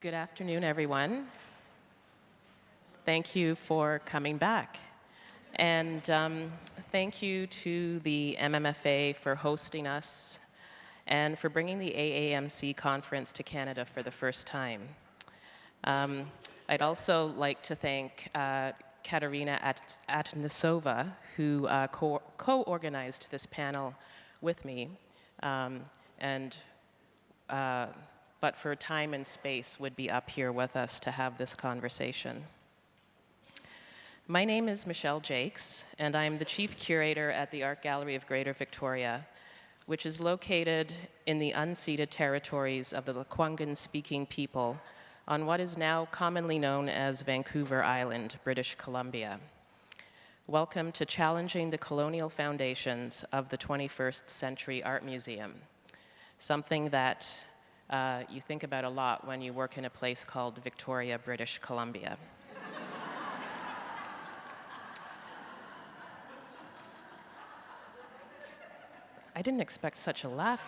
Good afternoon, everyone. Thank you for coming back. And thank you to the MMFA for hosting us and for bringing the AAMC conference to Canada for the first time. I'd also like to thank Katerina Atnasova, who co-organized this panel with me, but for time and space would be up here with us to have this conversation. My name is Michelle Jakes, and I'm the Chief Curator at the Art Gallery of Greater Victoria, which is located in the unceded territories of the Lekwungen-speaking people on what is now commonly known as Vancouver Island, British Columbia. Welcome to Challenging the Colonial Foundations of the 21st Century Art Museum, something that you think about a lot when you work in a place called Victoria, British Columbia. I didn't expect such a laugh.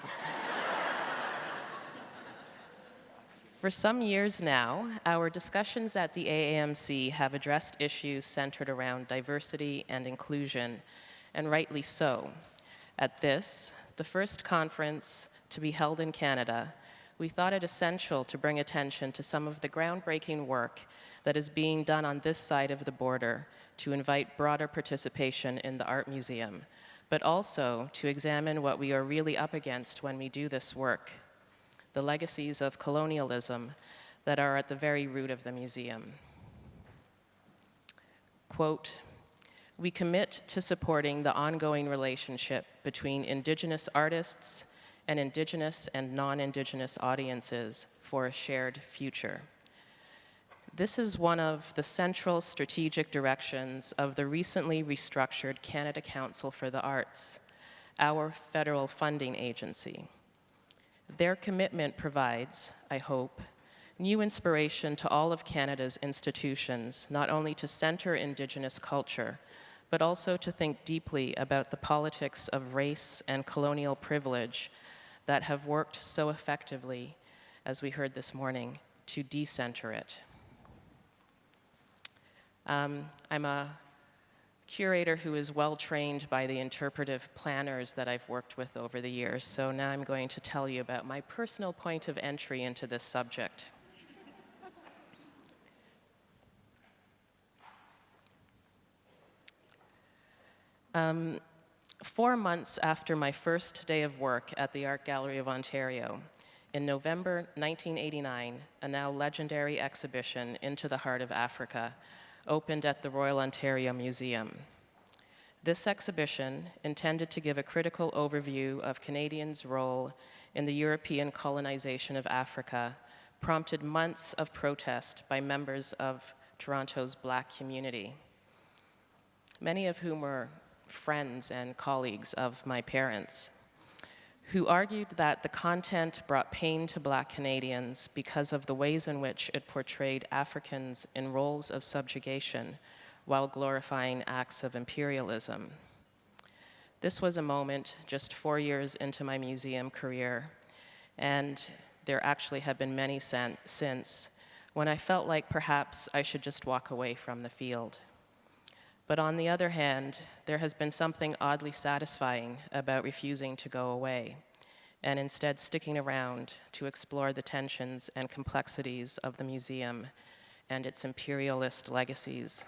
For some years now, our discussions at the AAMC have addressed issues centered around diversity and inclusion, and rightly so. At this, the first conference to be held in Canada, we thought it essential to bring attention to some of the groundbreaking work that is being done on this side of the border to invite broader participation in the art museum, but also to examine what we are really up against when we do this work, the legacies of colonialism that are at the very root of the museum. Quote, "We commit to supporting the ongoing relationship between Indigenous artists and Indigenous and non-Indigenous audiences for a shared future." This is one of the central strategic directions of the recently restructured Canada Council for the Arts, our federal funding agency. Their commitment provides, I hope, new inspiration to all of Canada's institutions, not only to center Indigenous culture, but also to think deeply about the politics of race and colonial privilege that have worked so effectively, as we heard this morning, to decenter it. I'm a curator who is well trained by the interpretive planners that I've worked with over the years, so now I'm going to tell you about my personal point of entry into this subject. Um, 4 months after my first day of work at the Art Gallery of Ontario, in November 1989, a now legendary exhibition, Into the Heart of Africa, opened at the Royal Ontario Museum. This exhibition, intended to give a critical overview of Canadians' role in the European colonization of Africa, prompted months of protest by members of Toronto's Black community, many of whom were friends and colleagues of my parents, who argued that the content brought pain to Black Canadians because of the ways in which it portrayed Africans in roles of subjugation while glorifying acts of imperialism. This was a moment just 4 years into my museum career, and there actually have been many since, when I felt like perhaps I should just walk away from the field. But on the other hand, there has been something oddly satisfying about refusing to go away, and instead sticking around to explore the tensions and complexities of the museum and its imperialist legacies.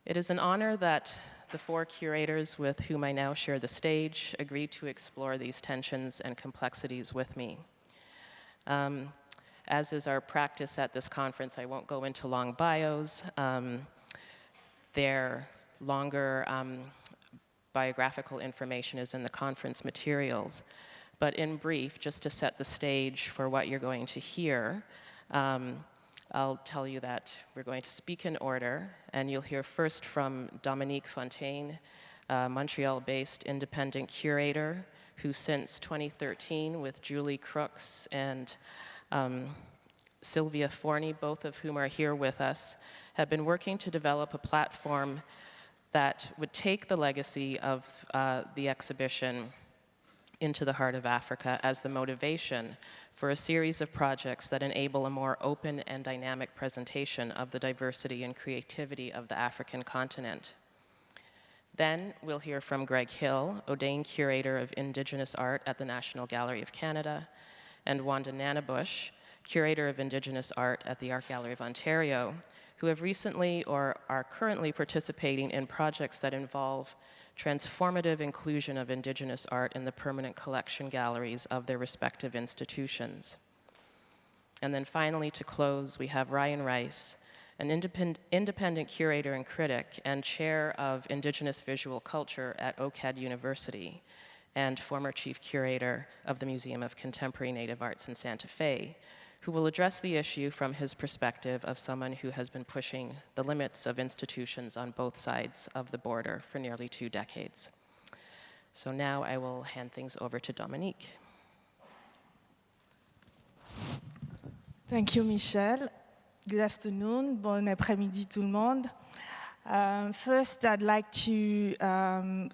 It is an honor that the 4 curators with whom I now share the stage agreed to explore these tensions and complexities with me. As is our practice at this conference, I won't go into long bios. Their longer biographical information is in the conference materials. But in brief, just to set the stage for what you're going to hear, I'll tell you that we're going to speak in order, and you'll hear first from Dominique Fontaine, a Montreal-based independent curator who since 2013 with Julie Crooks and Sylvia Forney, both of whom are here with us, have been working to develop a platform that would take the legacy of the exhibition Into the Heart of Africa as the motivation for a series of projects that enable a more open and dynamic presentation of the diversity and creativity of the African continent. Then we'll hear from Greg Hill, ordained curator of Indigenous Art at the National Gallery of Canada, and Wanda Nanabush, curator of Indigenous Art at the Art Gallery of Ontario, who have recently or are currently participating in projects that involve transformative inclusion of Indigenous art in the permanent collection galleries of their respective institutions. And then finally, to close, we have Ryan Rice, an independent curator and critic and chair of Indigenous Visual Culture at OCAD University, and former chief curator of the Museum of Contemporary Native Arts in Santa Fe, who will address the issue from his perspective of someone who has been pushing the limits of institutions on both sides of the border for nearly 2 decades. So now I will hand things over to Dominique. Thank you, Michelle. Good afternoon, bon après-midi tout le monde. First, I'd like to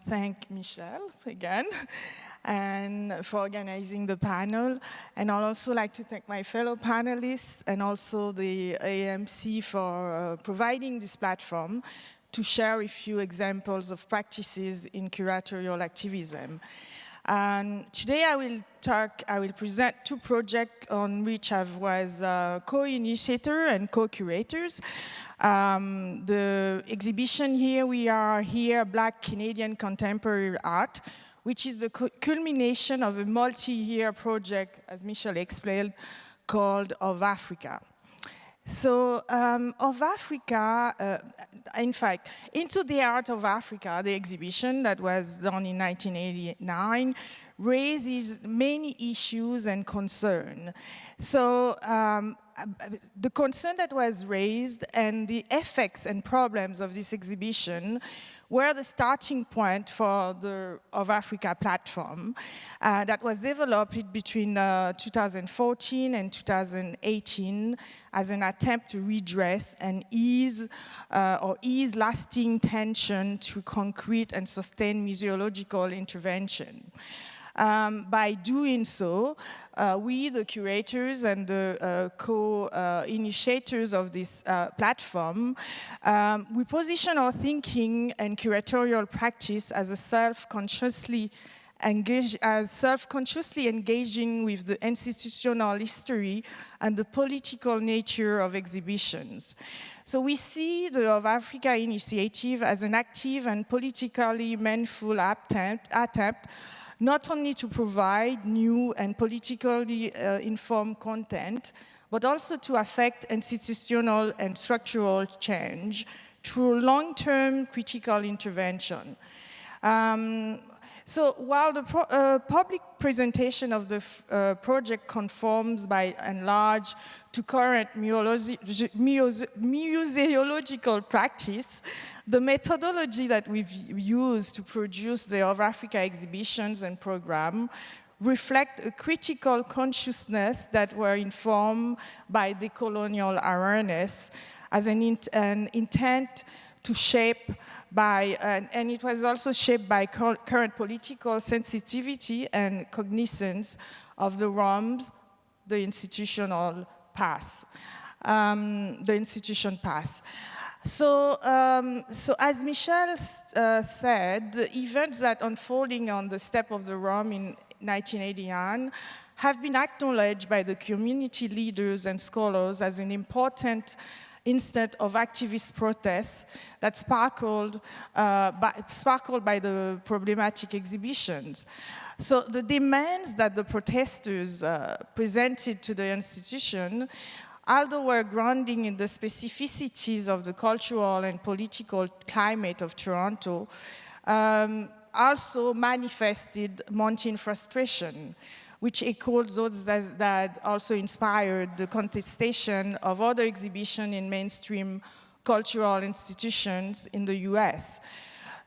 thank Michelle again and for organizing the panel. And I'd also like to thank my fellow panelists and also the AMC for providing this platform to share with you examples of practices in curatorial activism. Today I will present 2 projects on which I was co-initiator and co-curators. The exhibition here, we are here, Black Canadian Contemporary Art, which is the culmination of a multi-year project, as Michelle explained, called Of Africa. So, Of Africa, in fact, Into the Art of Africa, the exhibition that was done in 1989, raises many issues and concerns. So, the concern that was raised and the effects and problems of this exhibition were the starting point for the Of Africa platform that was developed between 2014 and 2018 as an attempt to redress and ease lasting tension through concrete and sustained museological intervention. By doing so, we, the curators and the co-initiators of this platform, we position our thinking and curatorial practice as a self-consciously engaging with the institutional history and the political nature of exhibitions. So we see the Of Africa initiative as an active and politically meaningful attempt not only to provide new and politically informed content, but also to affect institutional and structural change through long-term critical intervention. So while the public presentation of the project conforms by and large to current museological practice, the methodology that we've used to produce the Of Africa exhibitions and program reflect a critical consciousness that were informed by the colonial awareness as an intent to shape by, and it was also shaped by current political sensitivity and cognizance of the ROMs, the institutional past, the institution past. So, as Michelle said, the events that unfolding on the steppe of the ROM in 1989 have been acknowledged by the community leaders and scholars as an important instead of activist protests that sparkled by the problematic exhibitions. So the demands that the protesters presented to the institution, although were grounding in the specificities of the cultural and political climate of Toronto, also manifested mounting frustration, which echoed those that also inspired the contestation of other exhibitions in mainstream cultural institutions in the US.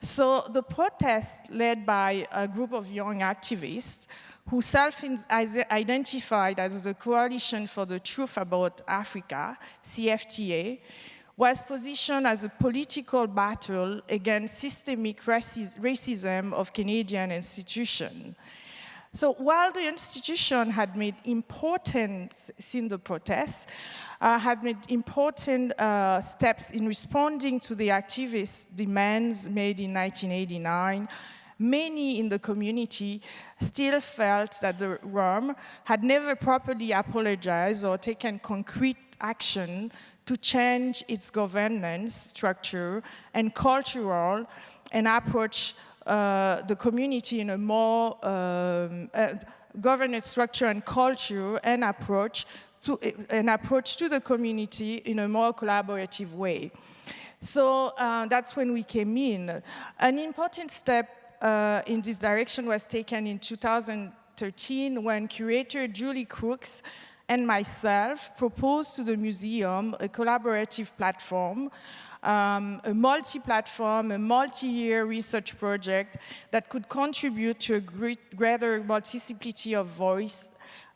So the protest led by a group of young activists who self-identified as the Coalition for the Truth About Africa, CFTA, was positioned as a political battle against systemic racism of Canadian institutions. So while the institution had made important, since the protests, had made important steps in responding to the activist demands made in 1989, many in the community still felt that the Rom had never properly apologized or taken concrete action to change its governance structure and cultural and approach the community in a more governance structure and culture and approach to the community in a more collaborative way. So that's when we came in. An important step in this direction was taken in 2013 when curator Julie Crooks and myself proposed to the museum a collaborative platform, a multi-platform, a multi-year research project that could contribute to a greater multiplicity of voice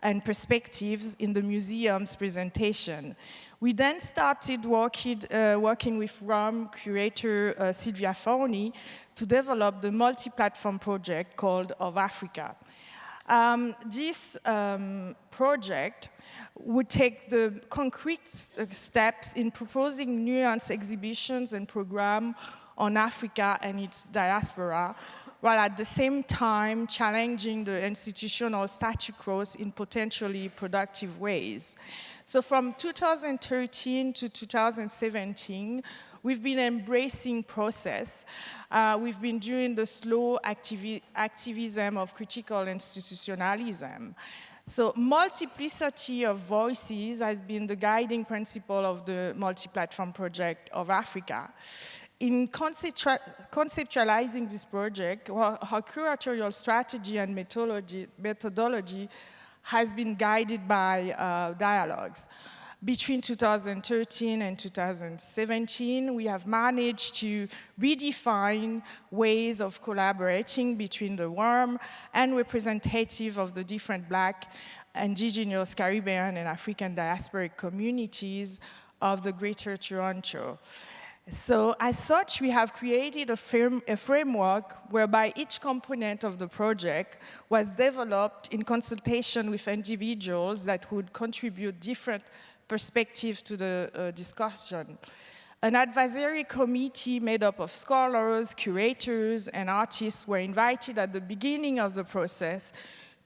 and perspectives in the museum's presentation. We then started working with Rom curator Sylvia Forney to develop the multi-platform project called Of Africa. This project would take the concrete steps in proposing nuanced exhibitions and programs on Africa and its diaspora, while at the same time challenging the institutional status quo in potentially productive ways. So from 2013 to 2017, we've been embracing process. We've been doing the slow activism of critical institutionalism. So multiplicity of voices has been the guiding principle of the multi-platform project of Africa. In conceptualizing this project, our curatorial strategy and methodology has been guided by dialogues. Between 2013 and 2017, we have managed to redefine ways of collaborating between the Rom and representative of the different Black, Indigenous, Caribbean, and African diasporic communities of the Greater Toronto. So as such, we have created a framework whereby each component of the project was developed in consultation with individuals that would contribute different perspectives to the discussion. An advisory committee made up of scholars, curators, and artists were invited at the beginning of the process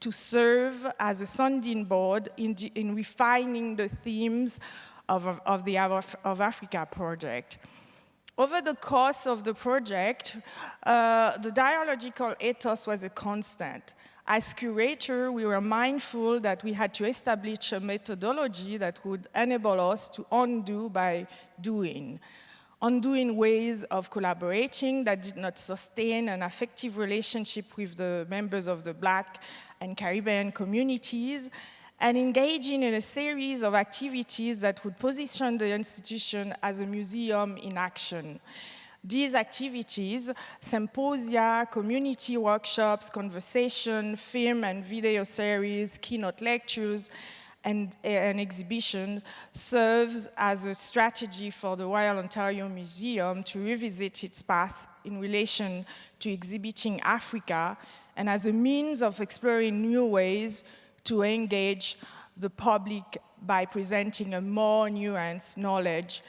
to serve as a sounding board in refining the themes of the Of Africa project. Over the course of the project, the dialogical ethos was a constant. As curator, we were mindful that we had to establish a methodology that would enable us to undo by doing. Undoing ways of collaborating that did not sustain an effective relationship with the members of the Black and Caribbean communities, and engaging in a series of activities that would position the institution as a museum in action. These activities, symposia, community workshops, conversation, film and video series, keynote lectures, and an exhibition, serves as a strategy for the Royal Ontario Museum to revisit its past in relation to exhibiting Africa, and as a means of exploring new ways to engage the public by presenting a more nuanced knowledge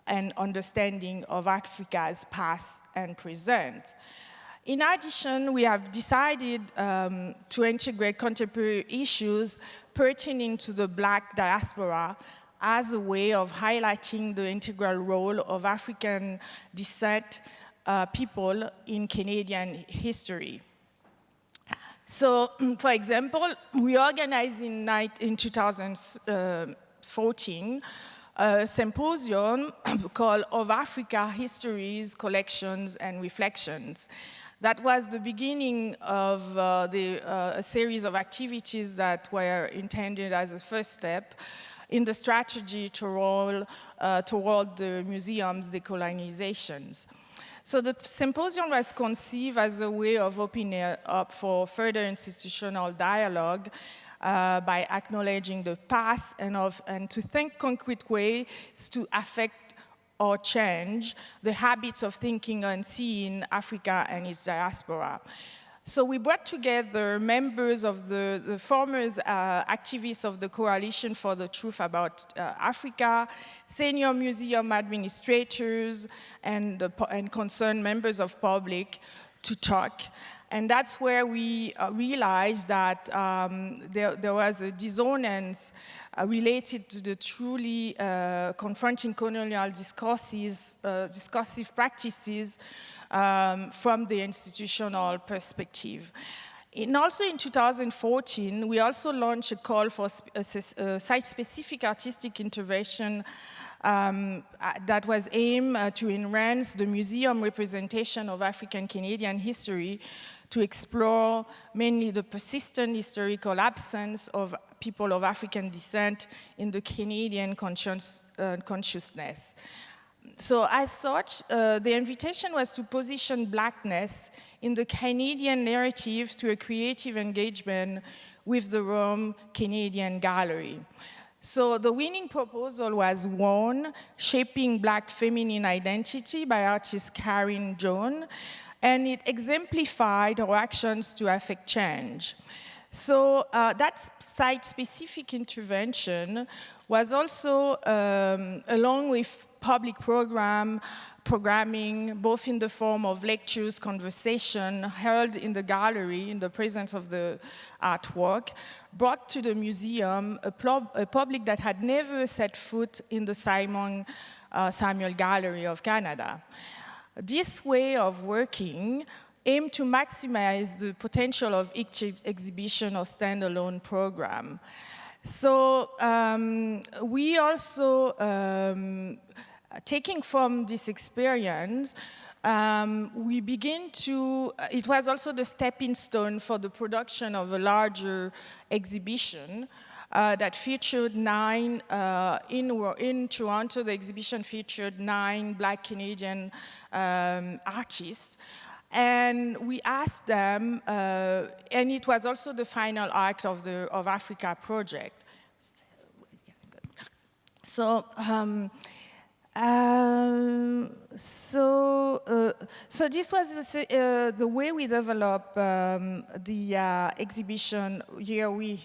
and understanding of Africa's past and present. In addition, we have decided to integrate contemporary issues pertaining to the Black diaspora as a way of highlighting the integral role of African descent people in Canadian history. So, for example, we organized in 2014 a symposium called Of Africa, Histories, Collections, and Reflections. That was the beginning of a series of activities that were intended as a first step in the strategy toward the museum's decolonizations. So the symposium was conceived as a way of opening up for further institutional dialogue by acknowledging the past and to think concrete ways to affect or change the habits of thinking and seeing Africa and its diaspora. So we brought together members of the former activists of the Coalition for the Truth About Africa, senior museum administrators, and concerned members of public to talk. And that's where we realized that there was a dissonance related to the truly confronting colonial discursive practices from the institutional perspective. And also in 2014, we also launched a call for site-specific artistic intervention that was aimed to enhance the museum representation of African Canadian history, to explore mainly the persistent historical absence of people of African descent in the Canadian consciousness. So as such, the invitation was to position Blackness in the Canadian narrative through a creative engagement with the Rome Canadian Gallery. So the winning proposal was one, Shaping Black Feminine Identity by artist Karen Joan, and it exemplified our actions to affect change. So that site-specific intervention was also, along with public programming, both in the form of lectures, conversation, held in the gallery in the presence of the artwork, brought to the museum a public that had never set foot in the Samuel Gallery of Canada. This way of working aimed to maximize the potential of each exhibition or standalone program. So we also, taking from this experience, we begin to, it was also the stepping stone for the production of a larger exhibition that featured in Toronto. The exhibition featured 9 Black Canadian artists. And we asked them, and it was also the final act of the Africa project. So, so this was the way we developed the exhibition. Here we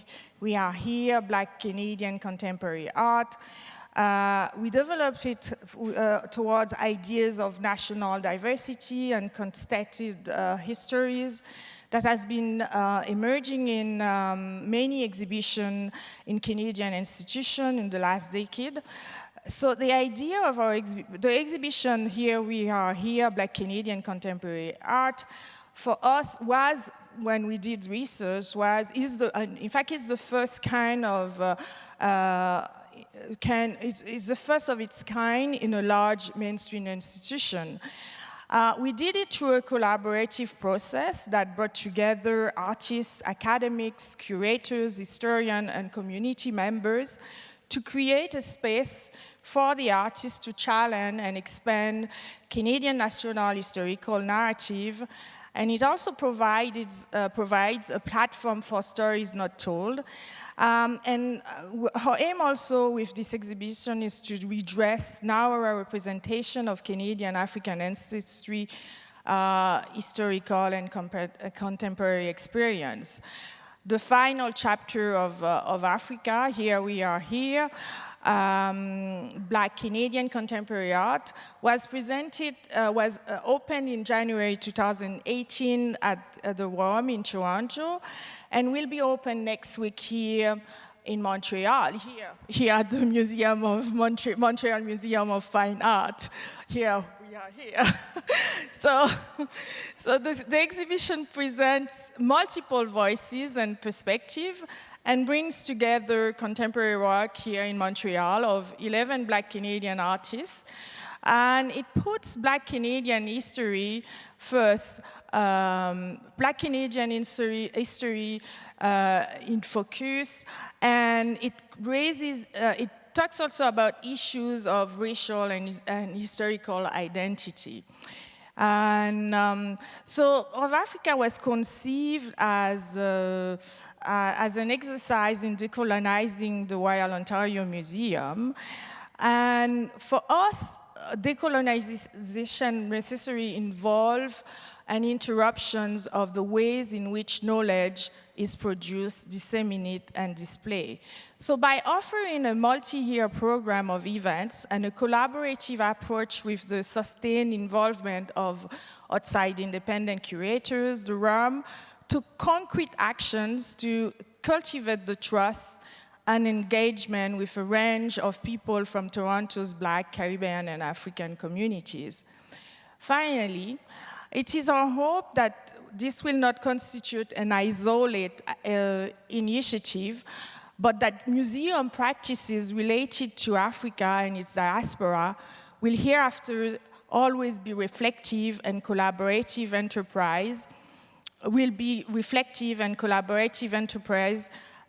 are here, Black Canadian Contemporary Art. We developed it towards ideas of national diversity and contested histories that has been emerging in many exhibitions in Canadian institutions in the last decade. So the idea of the exhibition, Here We Are Here, Black Canadian Contemporary Art, for us was, when we did research, in fact, it's the first kind of it's the first of its kind in a large mainstream institution. We did it through a collaborative process that brought together artists, academics, curators, historians, and community members to create a space for the artists to challenge and expand Canadian national historical narrative. And it also provides a platform for stories not told. Our aim also with this exhibition is to redress narrower representation of Canadian African ancestry, historical and contemporary experience. The final chapter of Africa, Here We Are Here, Black Canadian Contemporary Art, was opened in January 2018 at the Rome in Toronto, and will be open next week here in Montreal, here at the Museum of Montreal Museum of Fine Art. Here we are here. So the exhibition presents multiple voices and perspectives and brings together contemporary work here in Montreal of 11 Black Canadian artists. And it puts Black Canadian history first, Black Canadian history in focus, and it talks also about issues of racial and historical identity. And so Of Africa was conceived as an exercise in decolonizing the Royal Ontario Museum. And for us, decolonization necessarily involves and interruptions of the ways in which knowledge is produced, disseminated, and displayed. So by offering a multi-year program of events and a collaborative approach with the sustained involvement of outside independent curators, the RUM took concrete actions to cultivate the trust and engagement with a range of people from Toronto's Black, Caribbean, and African communities. Finally, it is our hope that this will not constitute an isolated initiative, but that museum practices related to Africa and its diaspora will hereafter always be reflective and collaborative enterprise,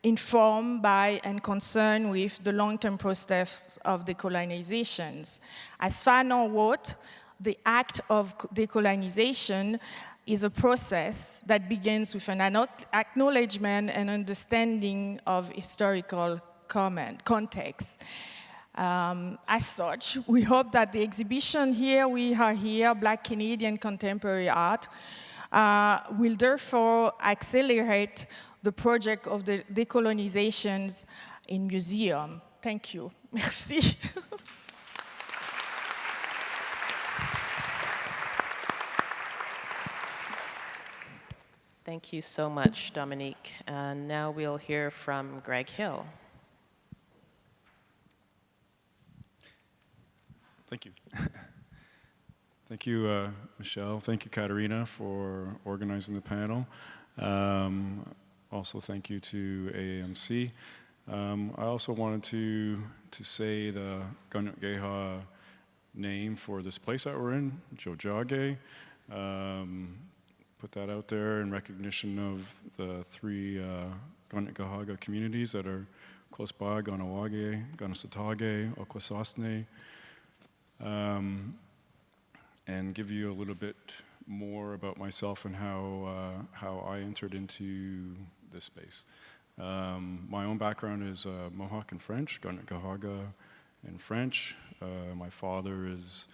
informed by and concerned with the long-term process of decolonizations. As Fanon wrote, the act of decolonization is a process that begins with an acknowledgement and understanding of historical context. As such, we hope that the exhibition we are here, Black Canadian Contemporary Art, will therefore accelerate the project of the decolonizations in museum. Thank you. Merci. Thank you so much, Dominique. And now we'll hear from Greg Hill. Thank you. Thank you, Michelle. Thank you, Katerina, for organizing the panel. Also, thank you to AAMC. I also wanted to say the Ganukgeha name for this place that we're in, Jojage. Put that out there in recognition of the three Ganukgehaga communities that are close by, Ganawage, Ganasatage, Okwasasne. And give you a little bit more about myself and how I entered into this space. My own background is Mohawk and French, Ganukgehaga and French. My father is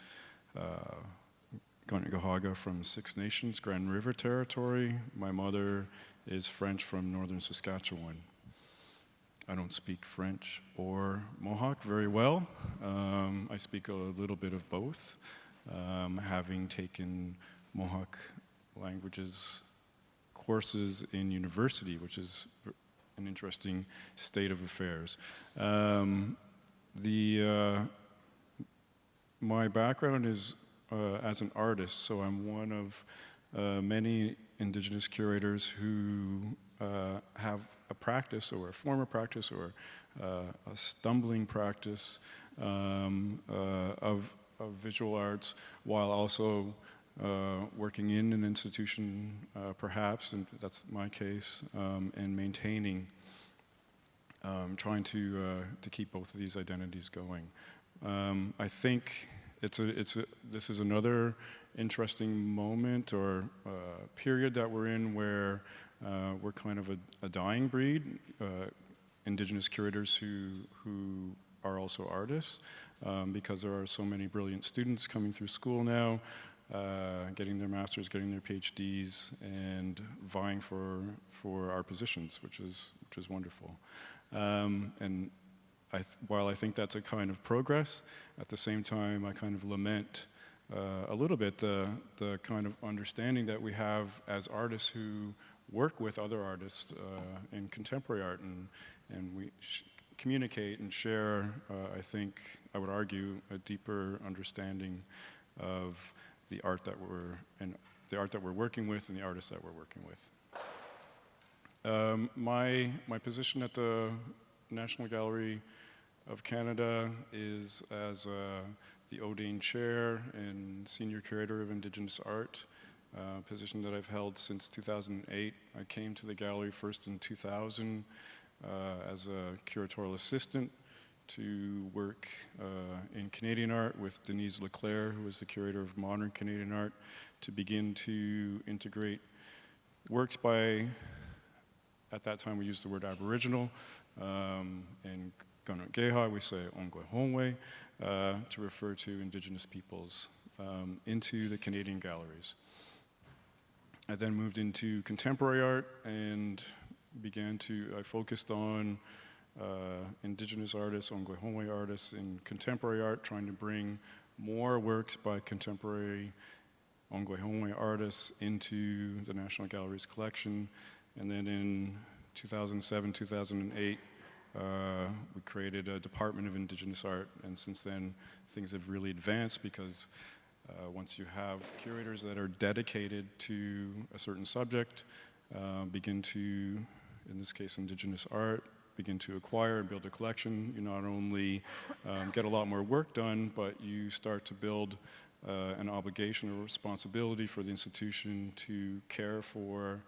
Ganukgehaga from Six Nations, Grand River Territory. My mother is French from northern Saskatchewan. I don't speak French or Mohawk very well. I speak a little bit of both, having taken Mohawk languages courses in university, which is an interesting state of affairs. My background is as an artist, so I'm one of many Indigenous curators who have a practice or a former practice or a stumbling practice of visual arts while also working in an institution perhaps, and that's my case, and maintaining, trying to keep both of these identities going. I think this is another interesting moment or period that we're in where we're kind of a dying breed, Indigenous curators who are also artists, because there are so many brilliant students coming through school now, getting their masters, getting their PhDs, and vying for our positions, which is wonderful. And while I think that's a kind of progress, at the same time I kind of lament a little bit the kind of understanding that we have as artists who work with other artists in contemporary art, and we communicate and share, I think, I would argue, a deeper understanding of the art that we're working with and the artists that we're working with. My position at the National Gallery of Canada is as the Odane Chair and Senior Curator of Indigenous Art, position that I've held since 2008. I came to the gallery first in 2000 as a curatorial assistant to work in Canadian art with Denise Leclerc, who was the curator of modern Canadian art, to begin to integrate works by, at that time we used the word Aboriginal, and Ganukgeha, we say Ongwehongwe, to refer to Indigenous peoples into the Canadian galleries. I then moved into contemporary art and I focused on Indigenous artists, Ongwehongwe artists in contemporary art, trying to bring more works by contemporary Ongwehongwe artists into the National Gallery's collection. And then in 2007, 2008, we created a Department of Indigenous Art, and since then things have really advanced because once you have curators that are dedicated to a certain subject, begin to, in this case Indigenous art, begin to acquire and build a collection, you not only get a lot more work done, but you start to build an obligation or responsibility for the institution to care for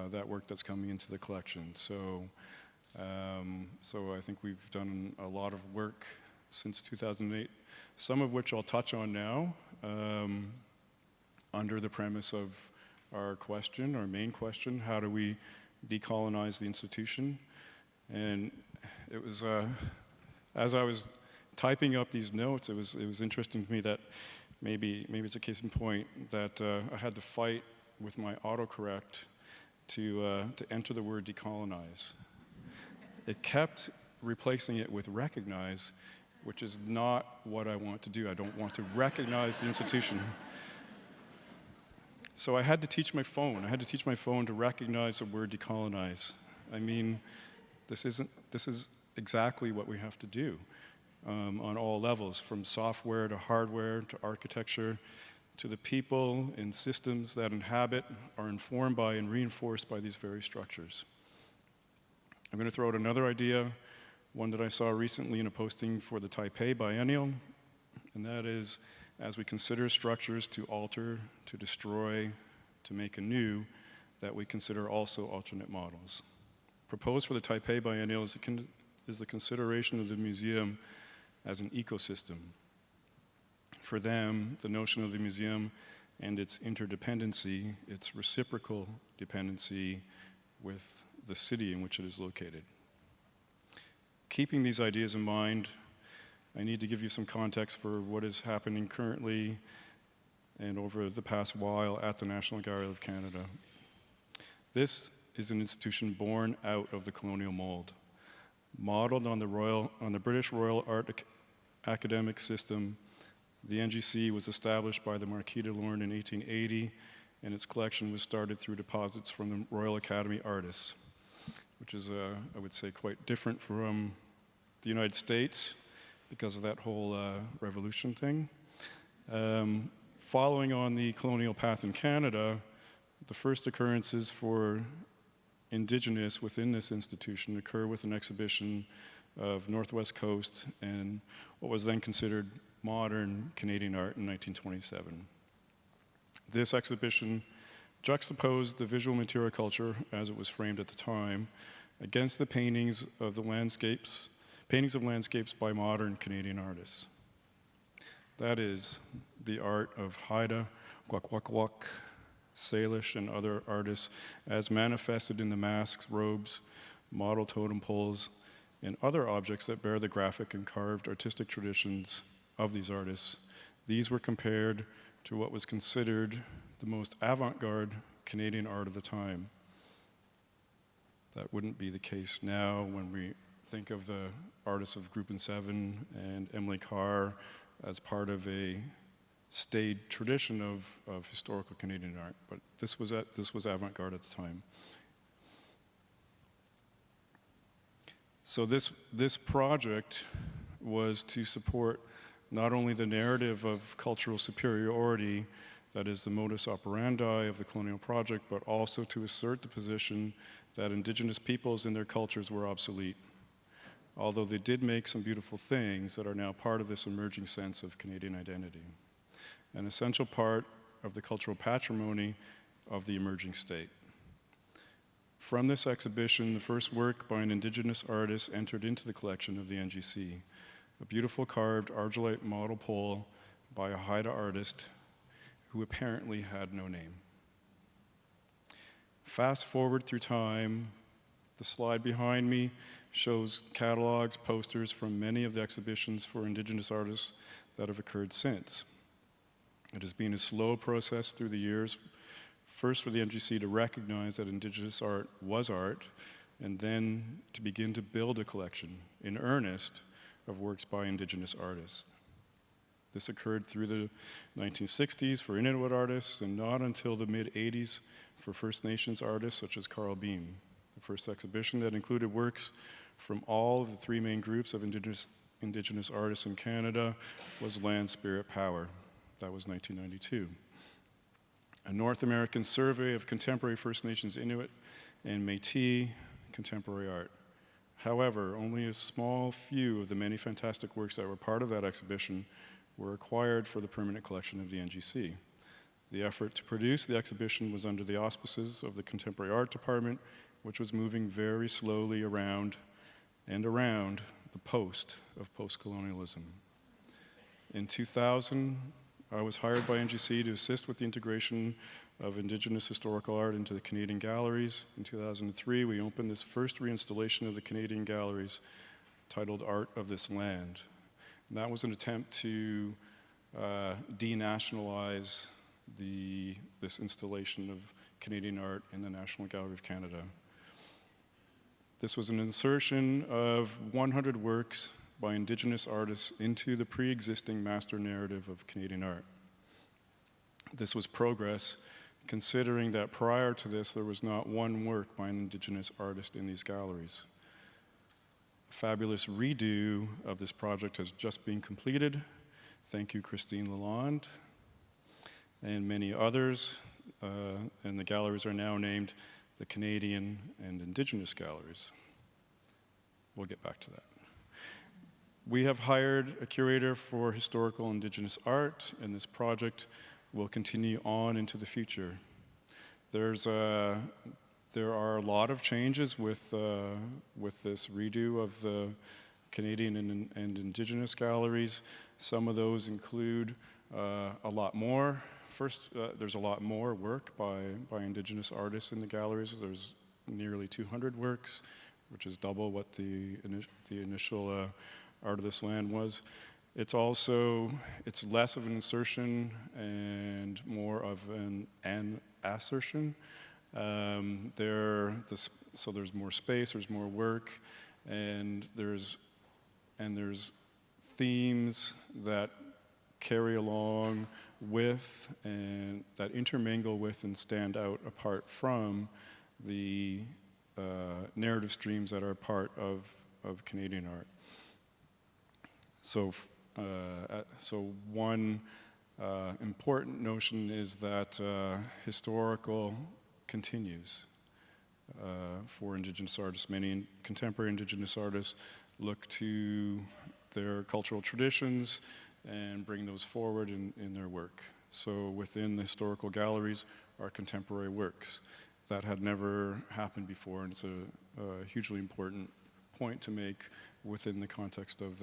that work that's coming into the collection. So I think we've done a lot of work since 2008, some of which I'll touch on now, under the premise of our main question, how do we decolonize the institution? And it was, as I was typing up these notes, it was interesting to me that maybe it's a case in point that I had to fight with my autocorrect to enter the word decolonize. It kept replacing it with recognize, which is not what I want to do. I don't want to recognize the institution. So I had to teach my phone. I had to teach my phone to recognize the word decolonize. I mean, this is exactly what we have to do on all levels, from software to hardware to architecture to the people and systems that inhabit, are informed by and reinforced by these very structures. I'm going to throw out another idea, one that I saw recently in a posting for the Taipei Biennial, and that is, as we consider structures to alter, to destroy, to make anew, that we consider also alternate models. Proposed for the Taipei Biennial is the consideration of the museum as an ecosystem. For them, the notion of the museum and its interdependency, its reciprocal dependency with the city in which it is located. Keeping these ideas in mind, I need to give you some context for what is happening currently and over the past while at the National Gallery of Canada. This is an institution born out of the colonial mold, modeled on the British Royal Art academic system. The NGC was established by the Marquis de Lorne in 1880, and its collection was started through deposits from the Royal Academy artists, which is, I would say, quite different from the United States because of that whole revolution thing. Following on the colonial path in Canada, the first occurrences for Indigenous within this institution occur with an exhibition of Northwest Coast and what was then considered modern Canadian art in 1927. This exhibition juxtaposed the visual material culture as it was framed at the time against the paintings of landscapes by modern Canadian artists. That is, the art of Haida, Kwakwaka'wakw, Salish, and other artists as manifested in the masks, robes, model totem poles, and other objects that bear the graphic and carved artistic traditions of these artists. These were compared to what was considered the most avant-garde Canadian art of the time. That wouldn't be the case now when we think of the artists of Group in Seven and Emily Carr as part of a staid tradition of historical Canadian art, but this was avant-garde at the time. So this project was to support not only the narrative of cultural superiority, that is the modus operandi of the colonial project, but also to assert the position that Indigenous peoples and their cultures were obsolete, although they did make some beautiful things that are now part of this emerging sense of Canadian identity, an essential part of the cultural patrimony of the emerging state. From this exhibition, the first work by an Indigenous artist entered into the collection of the NGC, a beautiful carved argillite model pole by a Haida artist who apparently had no name. Fast forward through time, the slide behind me shows catalogs, posters from many of the exhibitions for Indigenous artists that have occurred since. It has been a slow process through the years First, for the NGC to recognize that Indigenous art was art, and then to begin to build a collection in earnest of works by Indigenous artists. This occurred through the 1960s for Inuit artists, and not until the mid-80s for First Nations artists such as Carl Beam. The first exhibition that included works from all of the three main groups of Indigenous artists in Canada was Land, Spirit, Power. That was 1992. A North American survey of contemporary First Nations Inuit and Métis contemporary art. However, only a small few of the many fantastic works that were part of that exhibition were acquired for the permanent collection of the NGC. The effort to produce the exhibition was under the auspices of the Contemporary Art Department, which was moving very slowly around and around the post of post-colonialism. In 2000, I was hired by NGC to assist with the integration of Indigenous historical art into the Canadian galleries. In 2003, we opened this first reinstallation of the Canadian galleries titled Art of This Land. And that was an attempt to denationalize this installation of Canadian art in the National Gallery of Canada. This was an insertion of 100 works by Indigenous artists into the pre-existing master narrative of Canadian art. This was progress, considering that prior to this, there was not one work by an Indigenous artist in these galleries. A fabulous redo of this project has just been completed. Thank you, Christine Lalonde, and many others. And the galleries are now named the Canadian and Indigenous Galleries. We'll get back to that. We have hired a curator for historical Indigenous art, and this project will continue on into the future. There are a lot of changes with this redo of the Canadian and Indigenous galleries. Some of those include a lot more. First, there's a lot more work by Indigenous artists in the galleries. There's nearly 200 works, which is double what the initial Art of This Land was. It's less of an insertion and more of an assertion. So there's more space, there's more work, and there's themes that carry along with and that intermingle with and stand out apart from the narrative streams that are part of Canadian art. So one important notion is that historical continues for Indigenous artists. Many contemporary Indigenous artists look to their cultural traditions and bring those forward in their work. So within the historical galleries are contemporary works. That had never happened before, and it's a hugely important point to make within the context of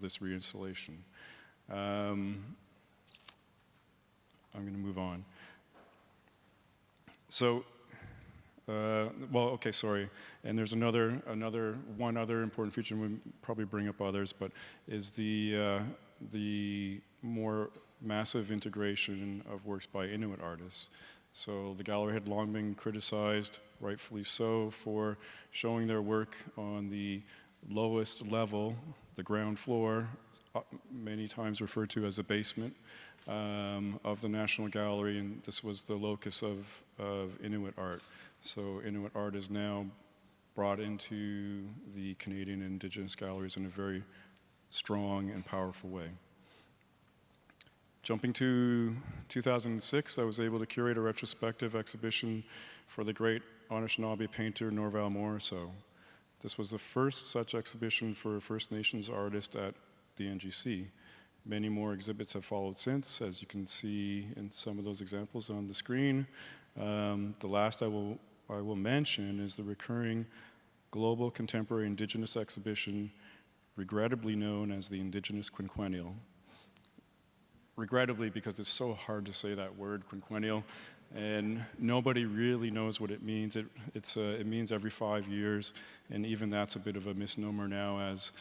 this reinstallation. I'm going to move on. So, and there's one other important feature, and we'll probably bring up others, but is the more massive integration of works by Inuit artists. So the gallery had long been criticized, rightfully so, for showing their work on the lowest level, the ground floor, many times referred to as a basement of the National Gallery, and this was the locus of Inuit art. So Inuit art is now brought into the Canadian and Indigenous galleries in a very strong and powerful way. Jumping to 2006, I was able to curate a retrospective exhibition for the great Anishinaabe painter Norval Morrisseau. This was the first such exhibition for a First Nations artist at the NGC. Many more exhibits have followed since, as you can see in some of those examples on the screen. The last I will mention is the recurring global contemporary Indigenous exhibition, regrettably known as the Indigenous Quinquennial. Regrettably, because it's so hard to say that word, quinquennial, and nobody really knows what it means. It means every 5 years, and even that's a bit of a misnomer now, as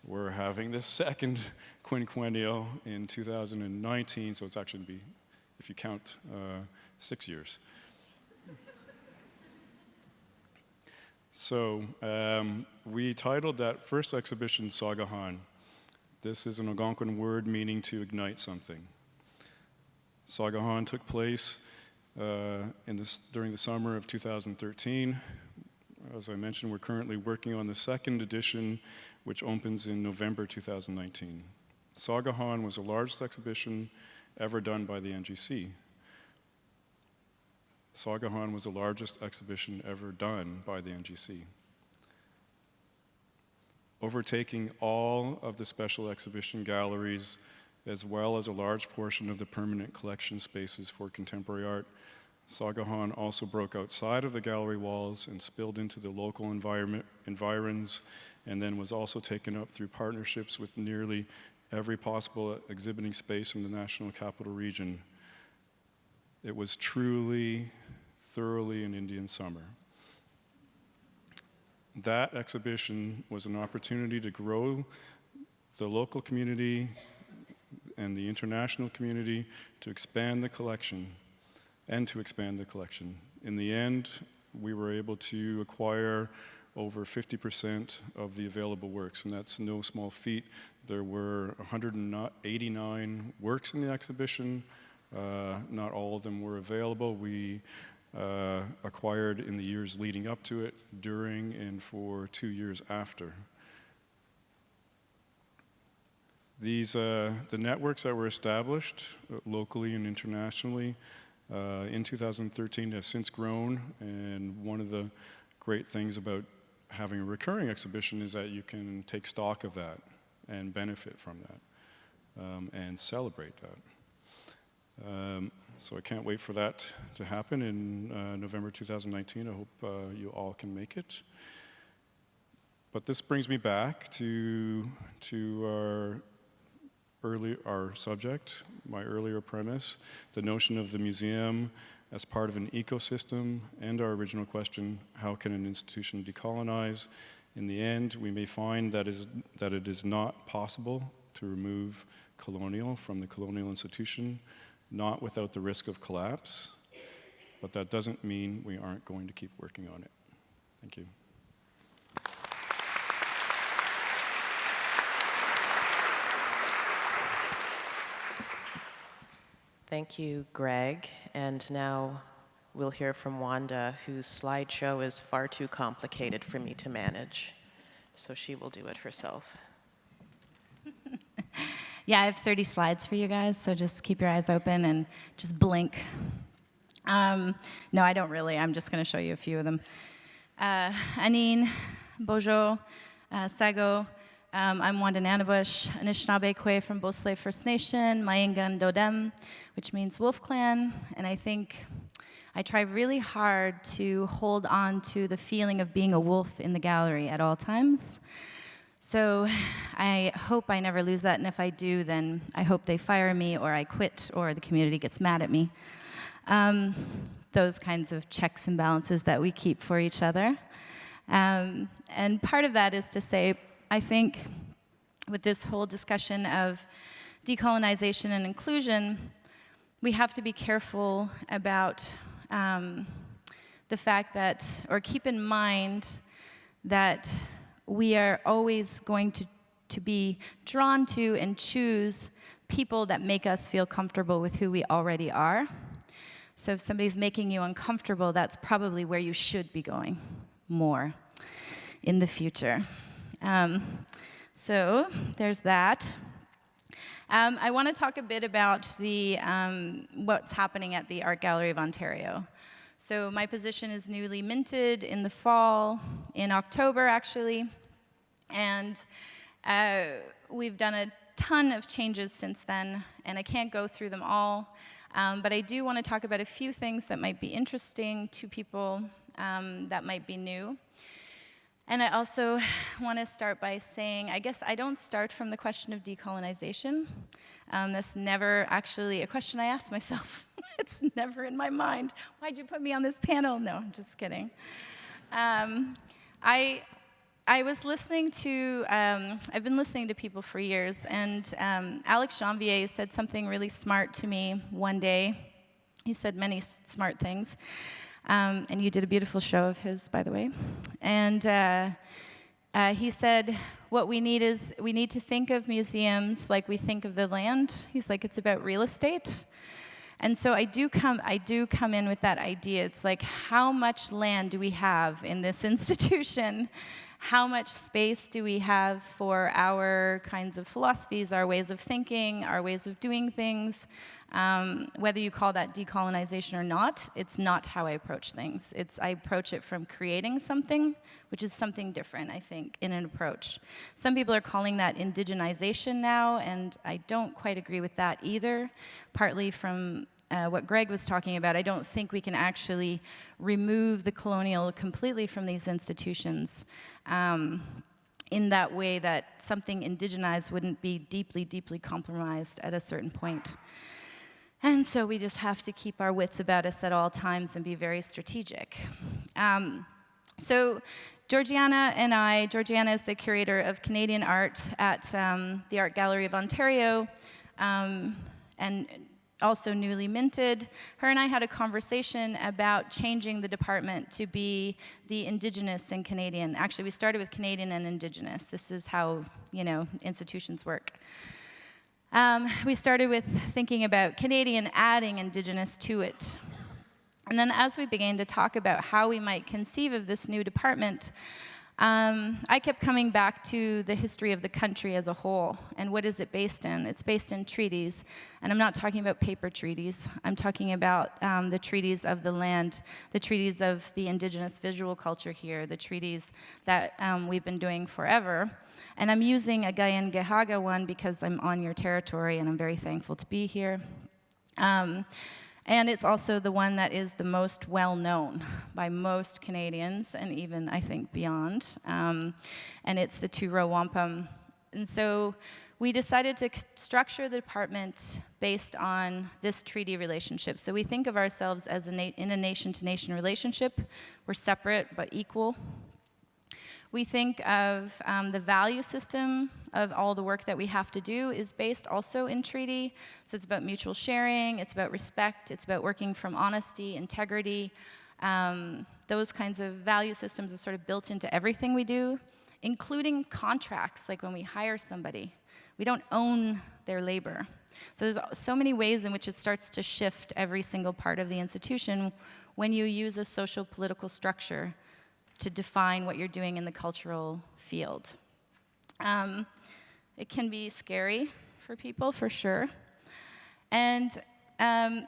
we're having the second quinquennial in 2019, so it's actually going to be, if you count, 6 years. So we titled that first exhibition Sagahan. This is an Algonquin word meaning to ignite something. Sagahan took place during the summer of 2013. As I mentioned, we're currently working on the second edition, which opens in November 2019. Sagahan was the largest exhibition ever done by the NGC. Sagahan was the largest exhibition ever done by the NGC, overtaking all of the special exhibition galleries, as well as a large portion of the permanent collection spaces for contemporary art. Sagahan also broke outside of the gallery walls and spilled into the local environs, and then was also taken up through partnerships with nearly every possible exhibiting space in the National Capital Region. It was truly, thoroughly an Indian summer. That exhibition was an opportunity to grow the local community and the international community, to expand the collection, and to expand the collection. In the end, we were able to acquire over 50% of the available works, and that's no small feat. There were 189 works in the exhibition. Not all of them were available. We acquired in the years leading up to it, during, and for 2 years after. The networks that were established locally and internationally in 2013 have since grown, and one of the great things about having a recurring exhibition is that you can take stock of that and benefit from that and celebrate that. So I can't wait for that to happen in November 2019. I hope you all can make it. But this brings me back to our subject, my earlier premise, the notion of the museum as part of an ecosystem, and our original question, how can an institution decolonize? In the end, we may find that it is not possible to remove Colonial from the colonial institution, not without the risk of collapse, but that doesn't mean we aren't going to keep working on it. Thank you. Thank you, Greg. And now we'll hear from Wanda, whose slideshow is far too complicated for me to manage. So she will do it herself. Yeah, I have 30 slides for you guys, so just keep your eyes open and just blink. No, I don't really. I'm just going to show you a few of them. Anine, Bojo, Sago. I'm Wanda Nanabush, Anishinaabe Kwe from Bosley First Nation, Mayengan Dodem, which means Wolf Clan, and I think I try really hard to hold on to the feeling of being a wolf in the gallery at all times. So I hope I never lose that, and if I do, then I hope they fire me, or I quit, or the community gets mad at me. Those kinds of checks and balances that we keep for each other. And part of that is to say, I think with this whole discussion of decolonization and inclusion, we have to be careful about the fact that, or keep in mind that we are always going to be drawn to and choose people that make us feel comfortable with who we already are. So if somebody's making you uncomfortable, that's probably where you should be going more in the future. So there's that. I want to talk a bit about the what's happening at the Art Gallery of Ontario. So my position is newly minted in the fall, in October actually, and we've done a ton of changes since then, and I can't go through them all, but I do want to talk about a few things that might be interesting to people that might be new. And I also want to start by saying, I guess I don't start from the question of decolonization. That's never actually a question I ask myself. It's never in my mind. Why'd you put me on this panel? No, I'm just kidding. I was listening to, I've been listening to people for years, and Alex Janvier said something really smart to me one day. He said many smart things. And you did a beautiful show of his, by the way. And he said, what we need is, we need to think of museums like we think of the land. He's like, it's about real estate. And so I do come in with that idea. It's like, how much land do we have in this institution? How much space do we have for our kinds of philosophies, our ways of thinking, our ways of doing things? Whether you call that decolonization or not, it's not how I approach things. I approach it from creating something, which is something different, I think, in an approach. Some people are calling that indigenization now, and I don't quite agree with that either, partly from what Greg was talking about. I don't think we can actually remove the colonial completely from these institutions in that way that something indigenized wouldn't be deeply, deeply compromised at a certain point. And so we just have to keep our wits about us at all times and be very strategic. So Georgiana is the curator of Canadian art at the Art Gallery of Ontario, and also newly minted. Her and I had a conversation about changing the department to be the Indigenous and Canadian. Actually, we started with Canadian and Indigenous. This is how, institutions work. We started with thinking about Canadian adding Indigenous to it. And then as we began to talk about how we might conceive of this new department, I kept coming back to the history of the country as a whole, and what is it based in? It's based in treaties, and I'm not talking about paper treaties. I'm talking about the treaties of the land, the treaties of the Indigenous visual culture here, the treaties that we've been doing forever. And I'm using a Gayan-Gehaga one because I'm on your territory, and I'm very thankful to be here. And it's also the one that is the most well-known by most Canadians, and even, I think, beyond. And it's the two-row wampum. And so we decided to structure the department based on this treaty relationship. So we think of ourselves as in a nation-to-nation relationship. We're separate but equal. We think of the value system of all the work that we have to do is based also in treaty. So it's about mutual sharing, it's about respect, it's about working from honesty, integrity. Those kinds of value systems are sort of built into everything we do, including contracts, like when we hire somebody. We don't own their labor. So there's so many ways in which it starts to shift every single part of the institution when you use a social political structure to define what you're doing in the cultural field. It can be scary for people, for sure. And I'm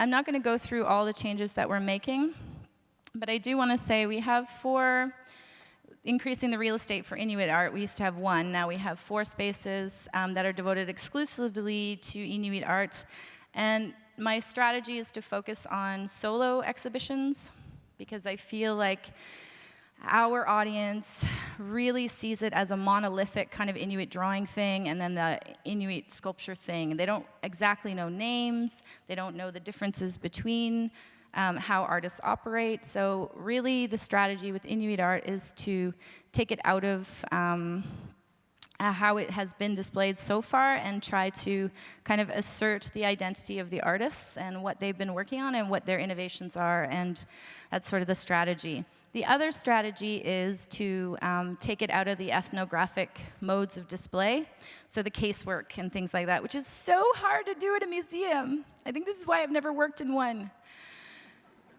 not going to go through all the changes that we're making, but I do want to say we have 4, increasing the real estate for Inuit art. We used to have 1, now we have 4 spaces that are devoted exclusively to Inuit art. And my strategy is to focus on solo exhibitions, because I feel like our audience really sees it as a monolithic kind of Inuit drawing thing and then the Inuit sculpture thing. They don't exactly know names. They don't know the differences between how artists operate. So really the strategy with Inuit art is to take it out of how it has been displayed so far and try to kind of assert the identity of the artists and what they've been working on and what their innovations are, and that's sort of the strategy. The other strategy is to take it out of the ethnographic modes of display, so the casework and things like that, which is so hard to do at a museum. I think this is why I've never worked in one.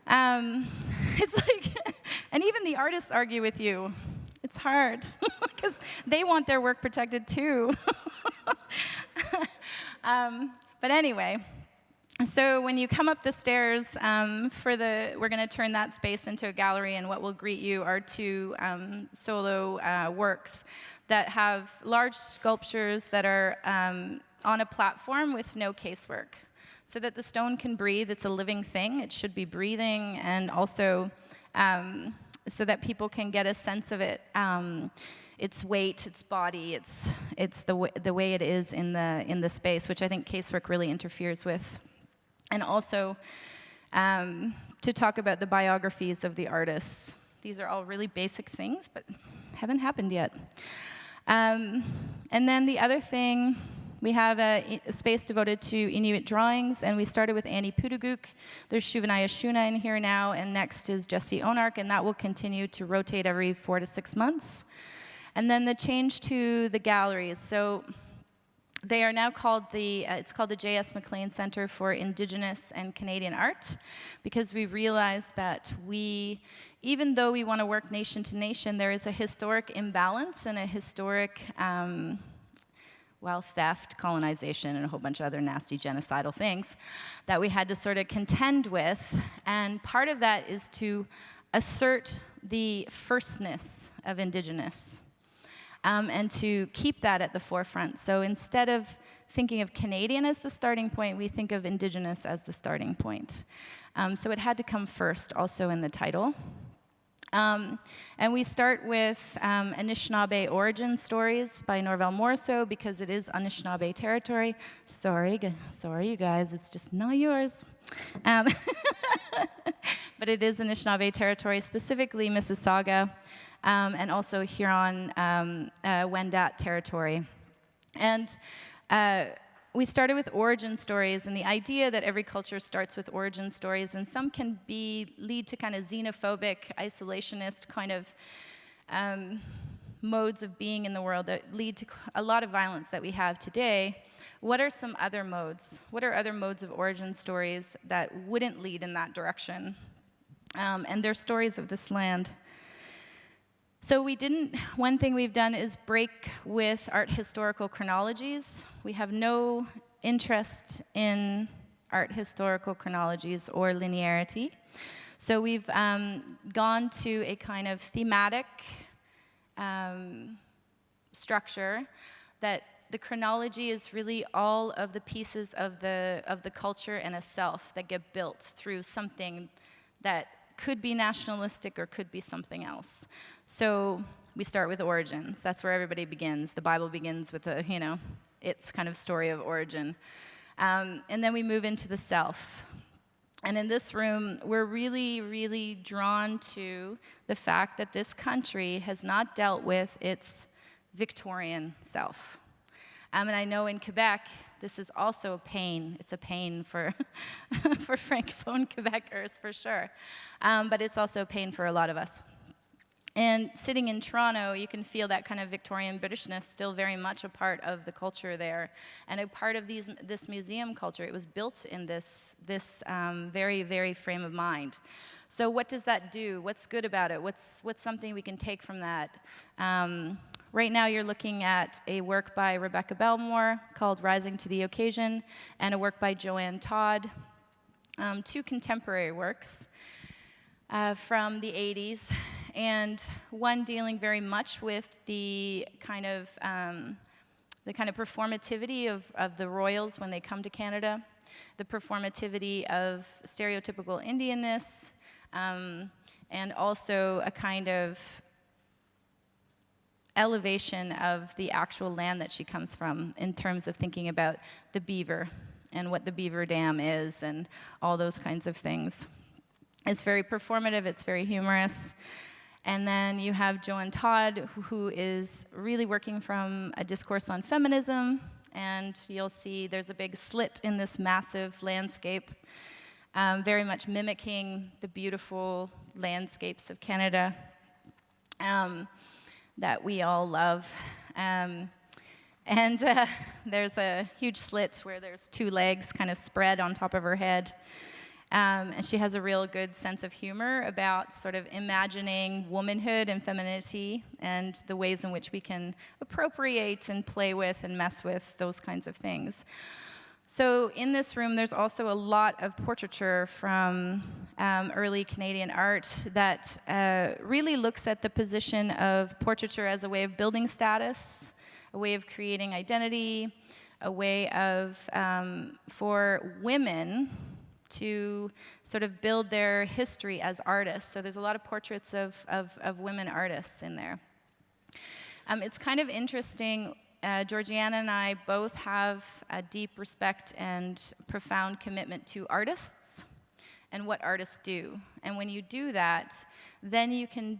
It's like, and even the artists argue with you. It's hard, because they want their work protected too. But anyway. So when you come up the stairs, we're going to turn that space into a gallery, and what will greet you are 2 solo works that have large sculptures that are on a platform with no casework, so that the stone can breathe. It's a living thing. It should be breathing, and also so that people can get a sense of it, its weight, its body, it's the way it is in the space, which I think casework really interferes with. And also to talk about the biographies of the artists. These are all really basic things, but haven't happened yet. And then the other thing We have a space devoted to Inuit drawings, and we started with Annie Putuguk. There's Shuvanaya Shuna in here now, and next is Jesse Onark, and that will continue to rotate every 4 to 6 months. And then the change to the galleries. So they are now called it's called the J.S. McLean Center for Indigenous and Canadian Art, because we realized that even though we want to work nation to nation, there is a historic imbalance and a historic theft, colonization, and a whole bunch of other nasty genocidal things that we had to sort of contend with. And part of that is to assert the firstness of Indigenous, and to keep that at the forefront. So instead of thinking of Canadian as the starting point, we think of Indigenous as the starting point. So it had to come first, also in the title. And we start with Anishinaabe origin stories by Norval Morrisseau, because it is Anishinaabe territory. Sorry, you guys, it's just not yours. But it is Anishinaabe territory, specifically Mississauga, and also Huron Wendat territory. And we started with origin stories, and the idea that every culture starts with origin stories, and some can lead to kind of xenophobic, isolationist kind of modes of being in the world that lead to a lot of violence that we have today. What are some other modes? What are other modes of origin stories that wouldn't lead in that direction? And they're stories of this land. So one thing we've done is break with art historical chronologies. We have no interest in art historical chronologies or linearity. So we've gone to a kind of thematic structure that the chronology is really all of the pieces of the culture and a self that get built through something that could be nationalistic or could be something else. So we start with origins. That's where everybody begins. The Bible begins with its kind of story of origin. And then we move into the self. And in this room, we're really, really drawn to the fact that this country has not dealt with its Victorian self. And I know in Quebec, this is also a pain. It's a pain for, for Francophone Quebecers, for sure. But it's also a pain for a lot of us. And sitting in Toronto, you can feel that kind of Victorian Britishness still very much a part of the culture there, and a part of this museum culture. It was built in this very, very frame of mind. So what does that do? What's good about it? What's something we can take from that? Right now you're looking at a work by Rebecca Belmore called Rising to the Occasion, and a work by Joanne Todd, two contemporary works from the 80s, and one dealing very much with the kind of performativity of the royals when they come to Canada, the performativity of stereotypical Indianness, and also a kind of elevation of the actual land that she comes from in terms of thinking about the beaver and what the beaver dam is and all those kinds of things. It's very performative, it's very humorous. And then you have Joanne Todd, who is really working from a discourse on feminism, and you'll see there's a big slit in this massive landscape, very much mimicking the beautiful landscapes of Canada that we all love. And there's a huge slit where there's two legs kind of spread on top of her head. And she has a real good sense of humor about sort of imagining womanhood and femininity and the ways in which we can appropriate and play with and mess with those kinds of things. So in this room, there's also a lot of portraiture from early Canadian art that really looks at the position of portraiture as a way of building status, a way of creating identity, a way of, for women to sort of build their history as artists. So there's a lot of portraits of women artists in there. It's kind of interesting. Georgiana and I both have a deep respect and profound commitment to artists and what artists do. And when you do that, then you can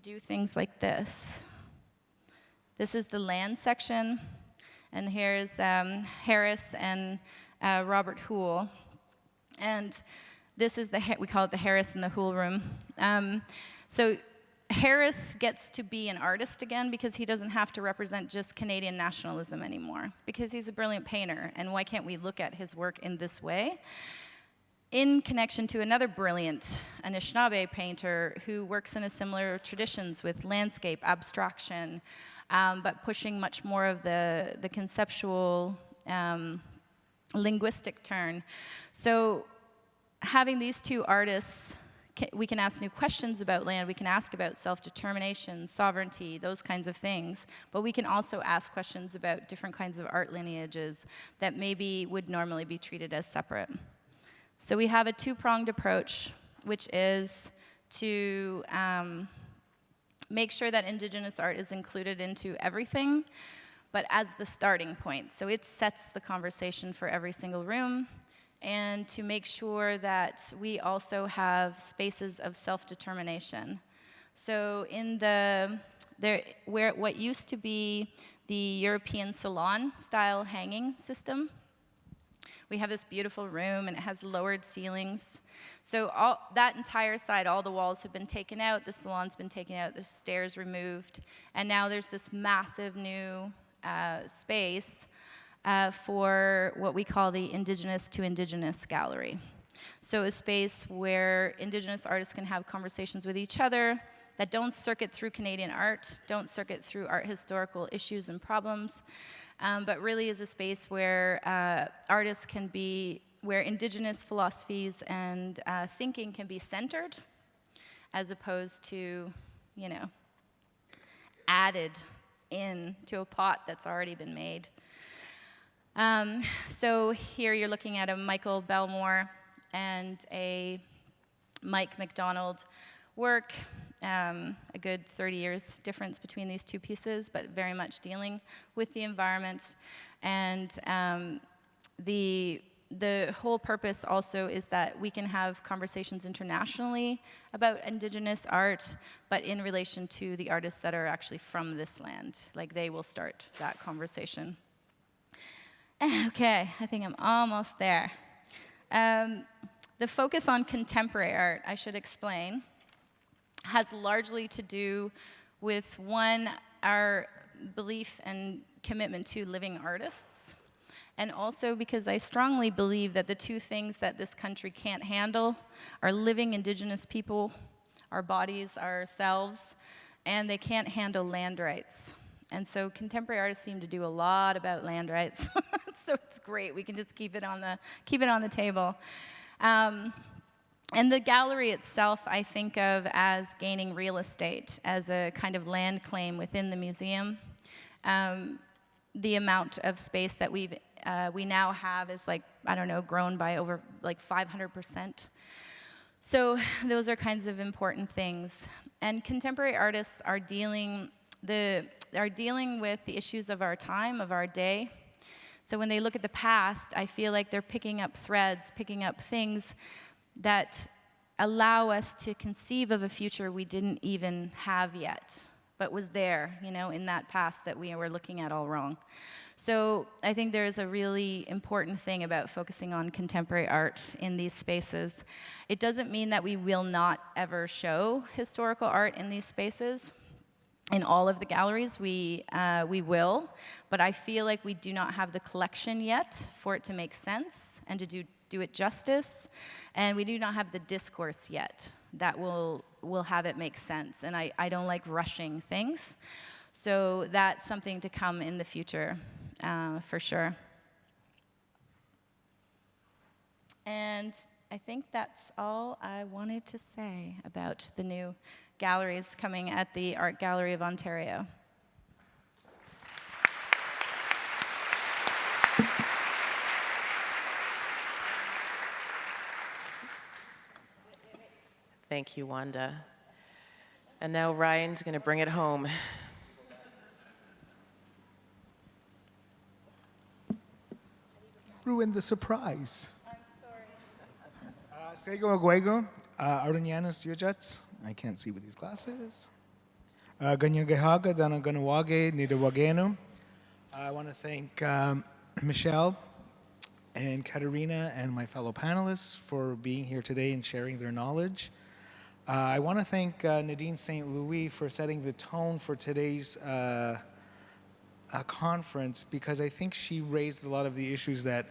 do things like this. This is the land section, And here's Harris and Robert Hoole. And this is we call it the Harris and the Hoole room. So Harris gets to be an artist again because he doesn't have to represent just Canadian nationalism anymore, because he's a brilliant painter, and why can't we look at his work in this way? In connection to another brilliant Anishinaabe painter who works in a similar traditions with landscape, abstraction, but pushing much more of the conceptual, linguistic turn. So having these two artists, we can ask new questions about land, we can ask about self-determination, sovereignty, those kinds of things, but we can also ask questions about different kinds of art lineages that maybe would normally be treated as separate. So we have a two-pronged approach, which is to make sure that Indigenous art is included into everything, but as the starting point. So it sets the conversation for every single room, and to make sure that we also have spaces of self-determination. So in what used to be the European salon-style hanging system, we have this beautiful room, and it has lowered ceilings. So that entire side, all the walls have been taken out, the salon's been taken out, the stairs removed, and now there's this massive new space for what we call the Indigenous to Indigenous gallery. So a space where Indigenous artists can have conversations with each other that don't circuit through Canadian art, don't circuit through art historical issues and problems, but really is a space where artists can be, where Indigenous philosophies and thinking can be centered, as opposed to, you know, added into a pot that's already been made. So here you're looking at a Michael Belmore and a Mike McDonald work, a good 30 years difference between these two pieces, but very much dealing with the environment. And the whole purpose also is that we can have conversations internationally about Indigenous art, but in relation to the artists that are actually from this land. Like, they will start that conversation. Okay, I think I'm almost there. The focus on contemporary art, I should explain, has largely to do with, one, our belief and commitment to living artists, and also because I strongly believe that the two things that this country can't handle are living Indigenous people, our bodies, ourselves, and they can't handle land rights. And so contemporary artists seem to do a lot about land rights. So it's great, we can just keep it on the table. And the gallery itself, I think of as gaining real estate, as a kind of land claim within the museum. The amount of space that we now have is, like, I don't know, grown by over like 500%. So those are kinds of important things. And contemporary artists are dealing with the issues of our time, of our day. So when they look at the past, I feel like they're picking up threads, picking up things that allow us to conceive of a future we didn't even have yet, but was there, you know, in that past that we were looking at all wrong. So I think there's a really important thing about focusing on contemporary art in these spaces. It doesn't mean that we will not ever show historical art in these spaces. In all of the galleries, we will, but I feel like we do not have the collection yet for it to make sense and to do it justice, and we do not have the discourse yet that will have it make sense, and I don't like rushing things, so that's something to come in the future, for sure. And I think that's all I wanted to say about the new galleries coming at the Art Gallery of Ontario. Thank you, Wanda. And now Ryan's going to bring it home. Ruined the surprise. I'm sorry. Sego Aguego, Arunianos Yujats. I can't see with these glasses. Ganyagehaga, Dana Ganawage, Nidawageno. I want to thank Michelle and Katerina and my fellow panelists for being here today and sharing their knowledge. I want to thank Nadine St. Louis for setting the tone for today's conference, because I think she raised a lot of the issues that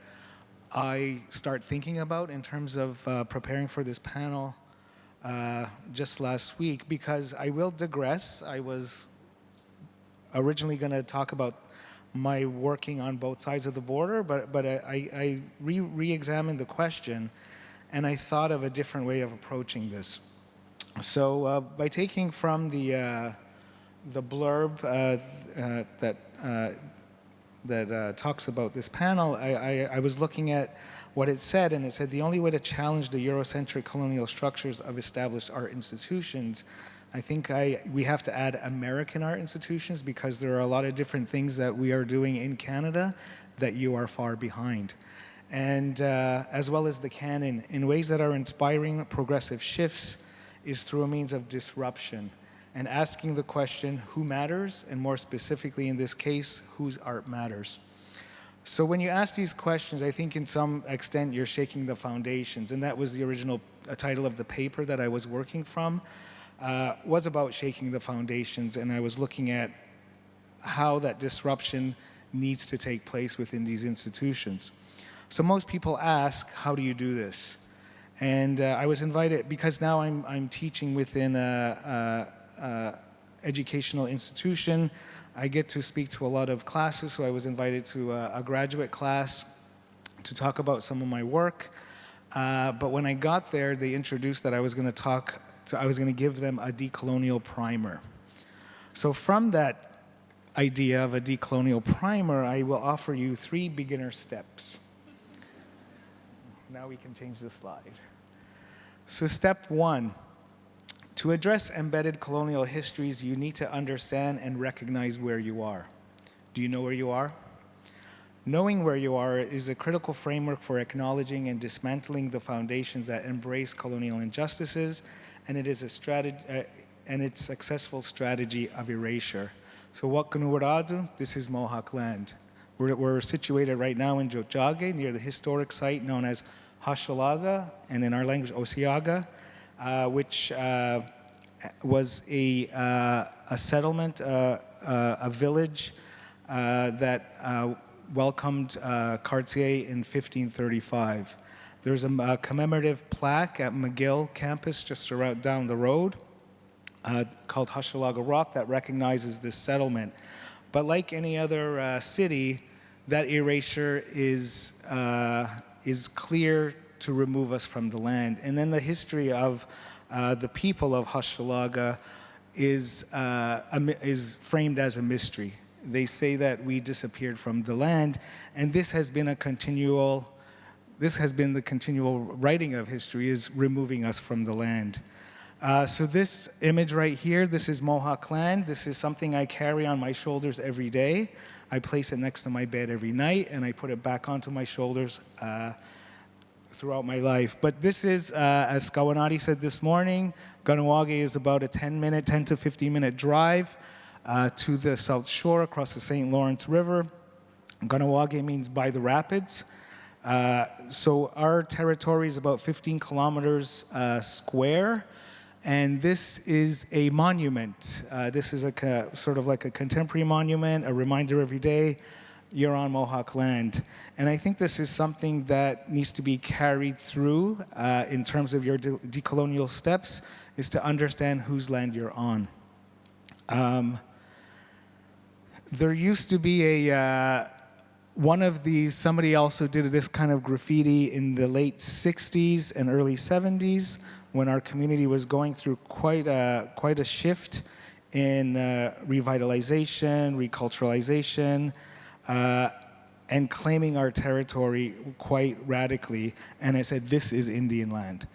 I start thinking about in terms of preparing for this panel just last week, because I will digress. I was originally going to talk about my working on both sides of the border, but I re-examined the question, and I thought of a different way of approaching this. So by taking from the blurb that talks about this panel, I was looking at what it said, and it said the only way to challenge the Eurocentric colonial structures of established art institutions, I think we have to add American art institutions, because there are a lot of different things that we are doing in Canada that you are far behind. And as well as the canon, in ways that are inspiring progressive shifts, is through a means of disruption and asking the question, who matters? And more specifically in this case, whose art matters? So when you ask these questions, I think in some extent you're shaking the foundations, and that was the original title of the paper that I was working from, was about shaking the foundations, and I was looking at how that disruption needs to take place within these institutions. So most people ask, how do you do this? And I was invited, because now I'm teaching within a educational institution. I get to speak to a lot of classes, so I was invited to a graduate class to talk about some of my work. But when I got there, they introduced that I was going to give them a decolonial primer. So from that idea of a decolonial primer, I will offer you 3 beginner steps. Now we can change the slide. So step 1, to address embedded colonial histories, you need to understand and recognize where you are. Do you know where you are? Knowing where you are is a critical framework for acknowledging and dismantling the foundations that embrace colonial injustices, and it is a strategy, and its successful strategy of erasure. So Wakanuradu, this is Mohawk land. We're situated right now in Jojage, near the historic site known as Hochelaga, and in our language, Osiaga, which was a settlement, a village that welcomed Cartier in 1535. There's a commemorative plaque at McGill campus just around down the road called Hochelaga Rock that recognizes this settlement. But like any other city, that erasure is clear to remove us from the land. And then the history of the people of Hochelaga is framed as a mystery. They say that we disappeared from the land, and this has been the continual writing of history, is removing us from the land. So this image right here, this is Mohawk land. This is something I carry on my shoulders every day. I place it next to my bed every night, and I put it back onto my shoulders throughout my life. But this is, as Kawanati said this morning, Kahnawake is about a 10 to 15-minute drive to the South Shore across the St. Lawrence River. Kahnawake means by the rapids. So our territory is about 15 kilometers square. And this is a monument. This is sort of like a contemporary monument, a reminder every day you're on Mohawk land. And I think this is something that needs to be carried through in terms of your decolonial steps, is to understand whose land you're on. There used to be somebody also did this kind of graffiti in the late 60s and early 70s, when our community was going through quite a shift in revitalization, reculturalization, and claiming our territory quite radically. And I said, this is Indian land.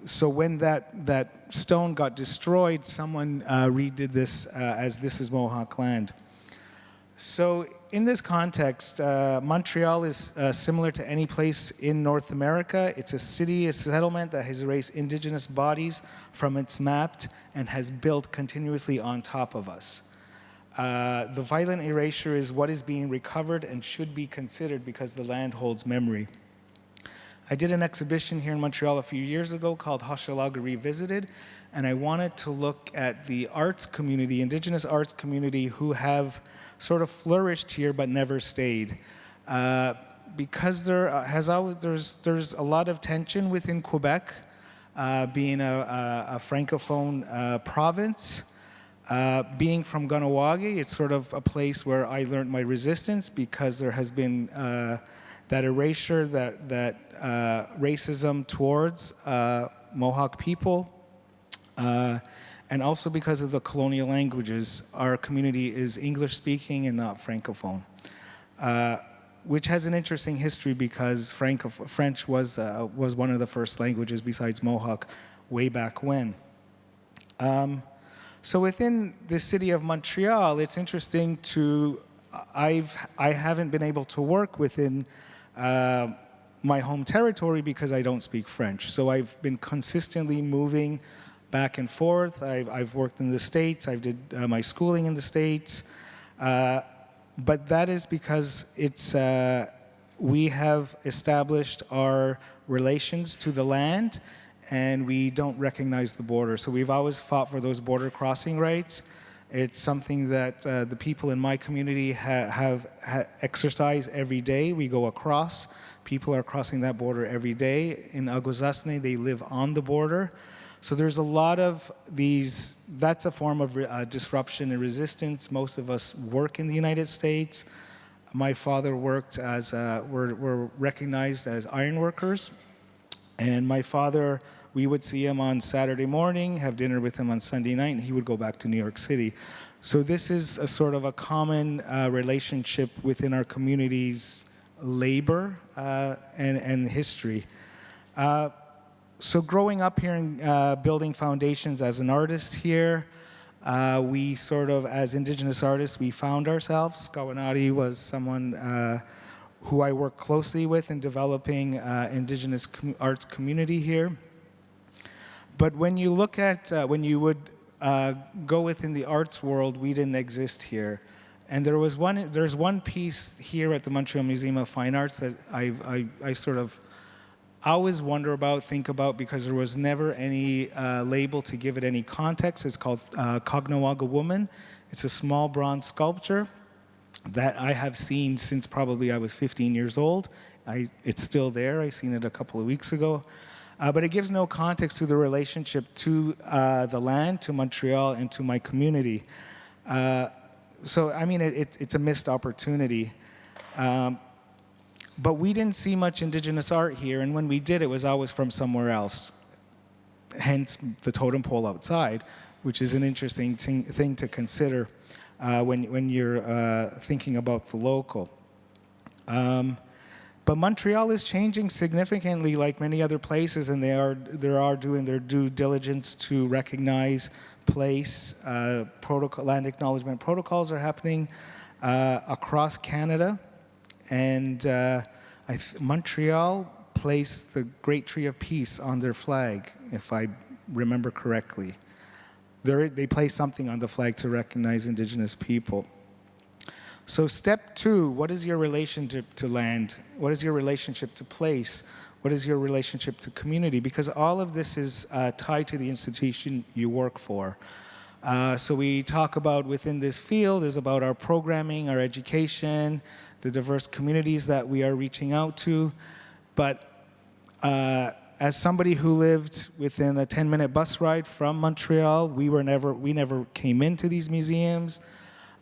So when that stone got destroyed, someone redid this as this is Mohawk land. So in this context, Montreal is similar to any place in North America. It's a city, a settlement that has erased Indigenous bodies from its map and has built continuously on top of us. The violent erasure is what is being recovered and should be considered because the land holds memory. I did an exhibition here in Montreal a few years ago called Hochelaga Revisited, and I wanted to look at the arts community, Indigenous arts community, who have sort of flourished here but never stayed. Because there's a lot of tension within Quebec, being a francophone province. Being from Kahnawake, it's sort of a place where I learned my resistance because there has been that erasure, that racism towards Mohawk people, and also because of the colonial languages. Our community is English-speaking and not francophone, which has an interesting history because French was one of the first languages besides Mohawk way back when. So within the city of Montreal, it's interesting I haven't been able to work within my home territory because I don't speak French. So I've been consistently moving back and forth. I've worked in the States. I did my schooling in the States. But that is because we have established our relations to the land, and we don't recognize the border. So we've always fought for those border crossing rights. It's something that the people in my community have exercised every day. We go across. People are crossing that border every day. In Agosasne, they live on the border. So there's a lot of these, that's a form of disruption and resistance. Most of us work in the United States. My father worked as, we're recognized as iron workers. And my father, we would see him on Saturday morning, have dinner with him on Sunday night, and he would go back to New York City. So this is a sort of a common relationship within our community's labor and history. So growing up here and building foundations as an artist here, we sort of, as Indigenous artists, we found ourselves. Kawanati was someone who I work closely with in developing Indigenous arts community here. But when you look at, when you would go within the arts world, we didn't exist here. And there's one piece here at the Montreal Museum of Fine Arts that I sort of always wonder about, think about, because there was never any label to give it any context. It's called Cognawaga Woman. It's a small bronze sculpture that I have seen since probably I was 15 years old. It's still there. I seen it a couple of weeks ago. But it gives no context to the relationship to the land, to Montreal, and to my community. So, I mean, it's a missed opportunity. But we didn't see much Indigenous art here, and when we did, it was always from somewhere else. Hence, the totem pole outside, which is an interesting thing to consider when you're thinking about the local. But Montreal is changing significantly, like many other places, and they are doing their due diligence to recognize place. Land acknowledgement protocols are happening across Canada, and Montreal placed the Great Tree of Peace on their flag, if I remember correctly. They place something on the flag to recognize Indigenous people. So step 2, what is your relationship to land? What is your relationship to place? What is your relationship to community? Because all of this is tied to the institution you work for. So we talk about within this field is about our programming, our education, the diverse communities that we are reaching out to. But as somebody who lived within a 10-minute bus ride from Montreal, we never came into these museums.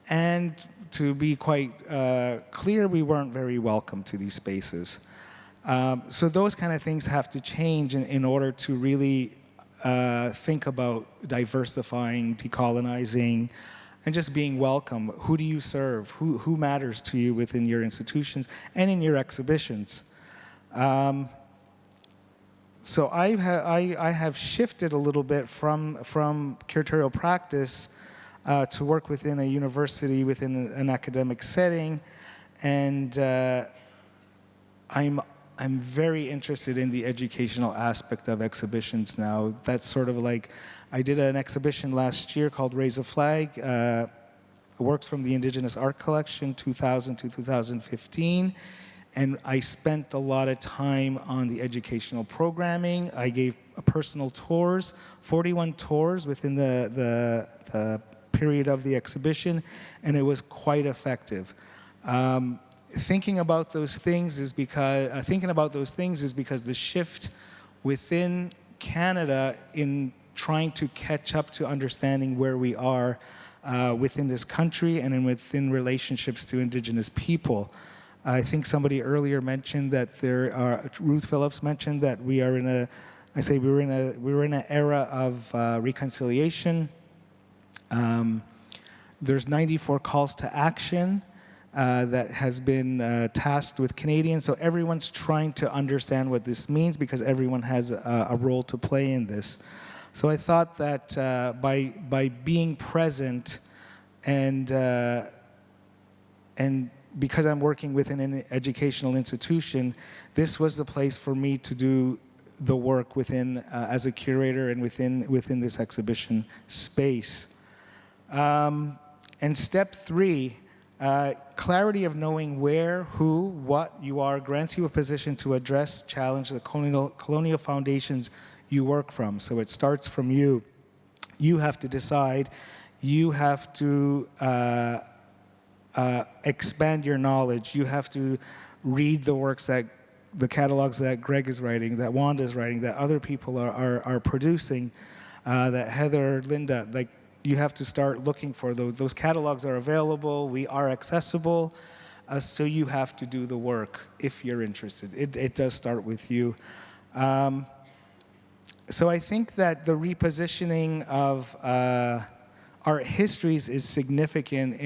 And to be quite clear, we weren't very welcome to these spaces. So those kind of things have to change in order to really think about diversifying, decolonizing, and just being welcome. Who do you serve? Who matters to you within your institutions and in your exhibitions? So I have shifted a little bit from curatorial practice to work within a university, within an academic setting, and I'm very interested in the educational aspect of exhibitions now. That's sort of like, I did an exhibition last year called Raise a Flag. works from the Indigenous Art Collection, 2000 to 2015. And I spent a lot of time on the educational programming. I gave personal tours, 41 tours within the period of the exhibition, and it was quite effective. Thinking about those things is because the shift within Canada in trying to catch up to understanding where we are within this country and within relationships to Indigenous people. I think somebody earlier mentioned that Ruth Phillips mentioned that we are in we're in an era of reconciliation. There's 94 calls to action that has been tasked with Canadians, so everyone's trying to understand what this means because everyone has a role to play in this. So I thought that by being present and because I'm working within an educational institution, this was the place for me to do the work within as a curator and within this exhibition space. And step 3, clarity of knowing where, who, what you are grants you a position to address, challenge the colonial foundations you work from. So it starts from you. You have to decide. You have to expand your knowledge. You have to read the catalogs that Greg is writing, that Wanda is writing, that other people are producing, that Heather, Linda, you have to start looking for those. Those catalogs are available. We are accessible. So you have to do the work if you're interested. It does start with you. So I think that the repositioning of art histories is significant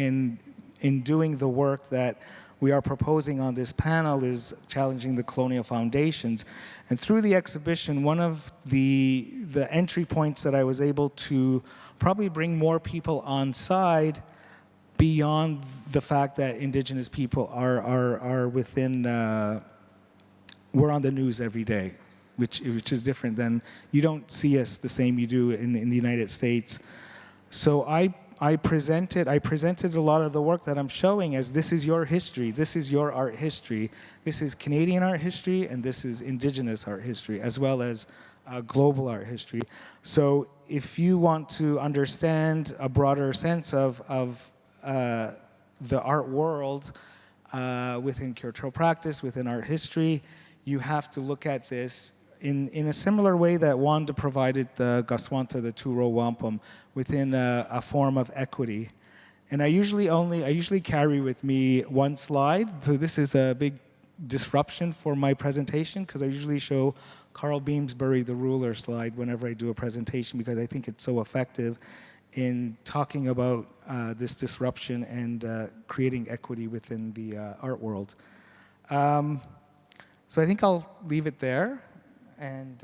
in doing the work that we are proposing on this panel is challenging the colonial foundations. And through the exhibition, one of the entry points that I was able to probably bring more people on side beyond the fact that Indigenous people are within, we're on the news every day, which is different than, you don't see us the same you do in the United States. So I presented a lot of the work that I'm showing as this is your history, this is your art history, this is Canadian art history, and this is Indigenous art history, as well as global art history. So if you want to understand a broader sense of the art world within curatorial practice, within art history, you have to look at this in a similar way that Wanda provided the Gaswanta, the Turo Wampum, within a form of equity. And I usually carry with me one slide, so this is a big disruption for my presentation, because I usually show Carl Beamsbury, the ruler slide, whenever I do a presentation, because I think it's so effective in talking about this disruption and creating equity within the art world. So I think I'll leave it there, and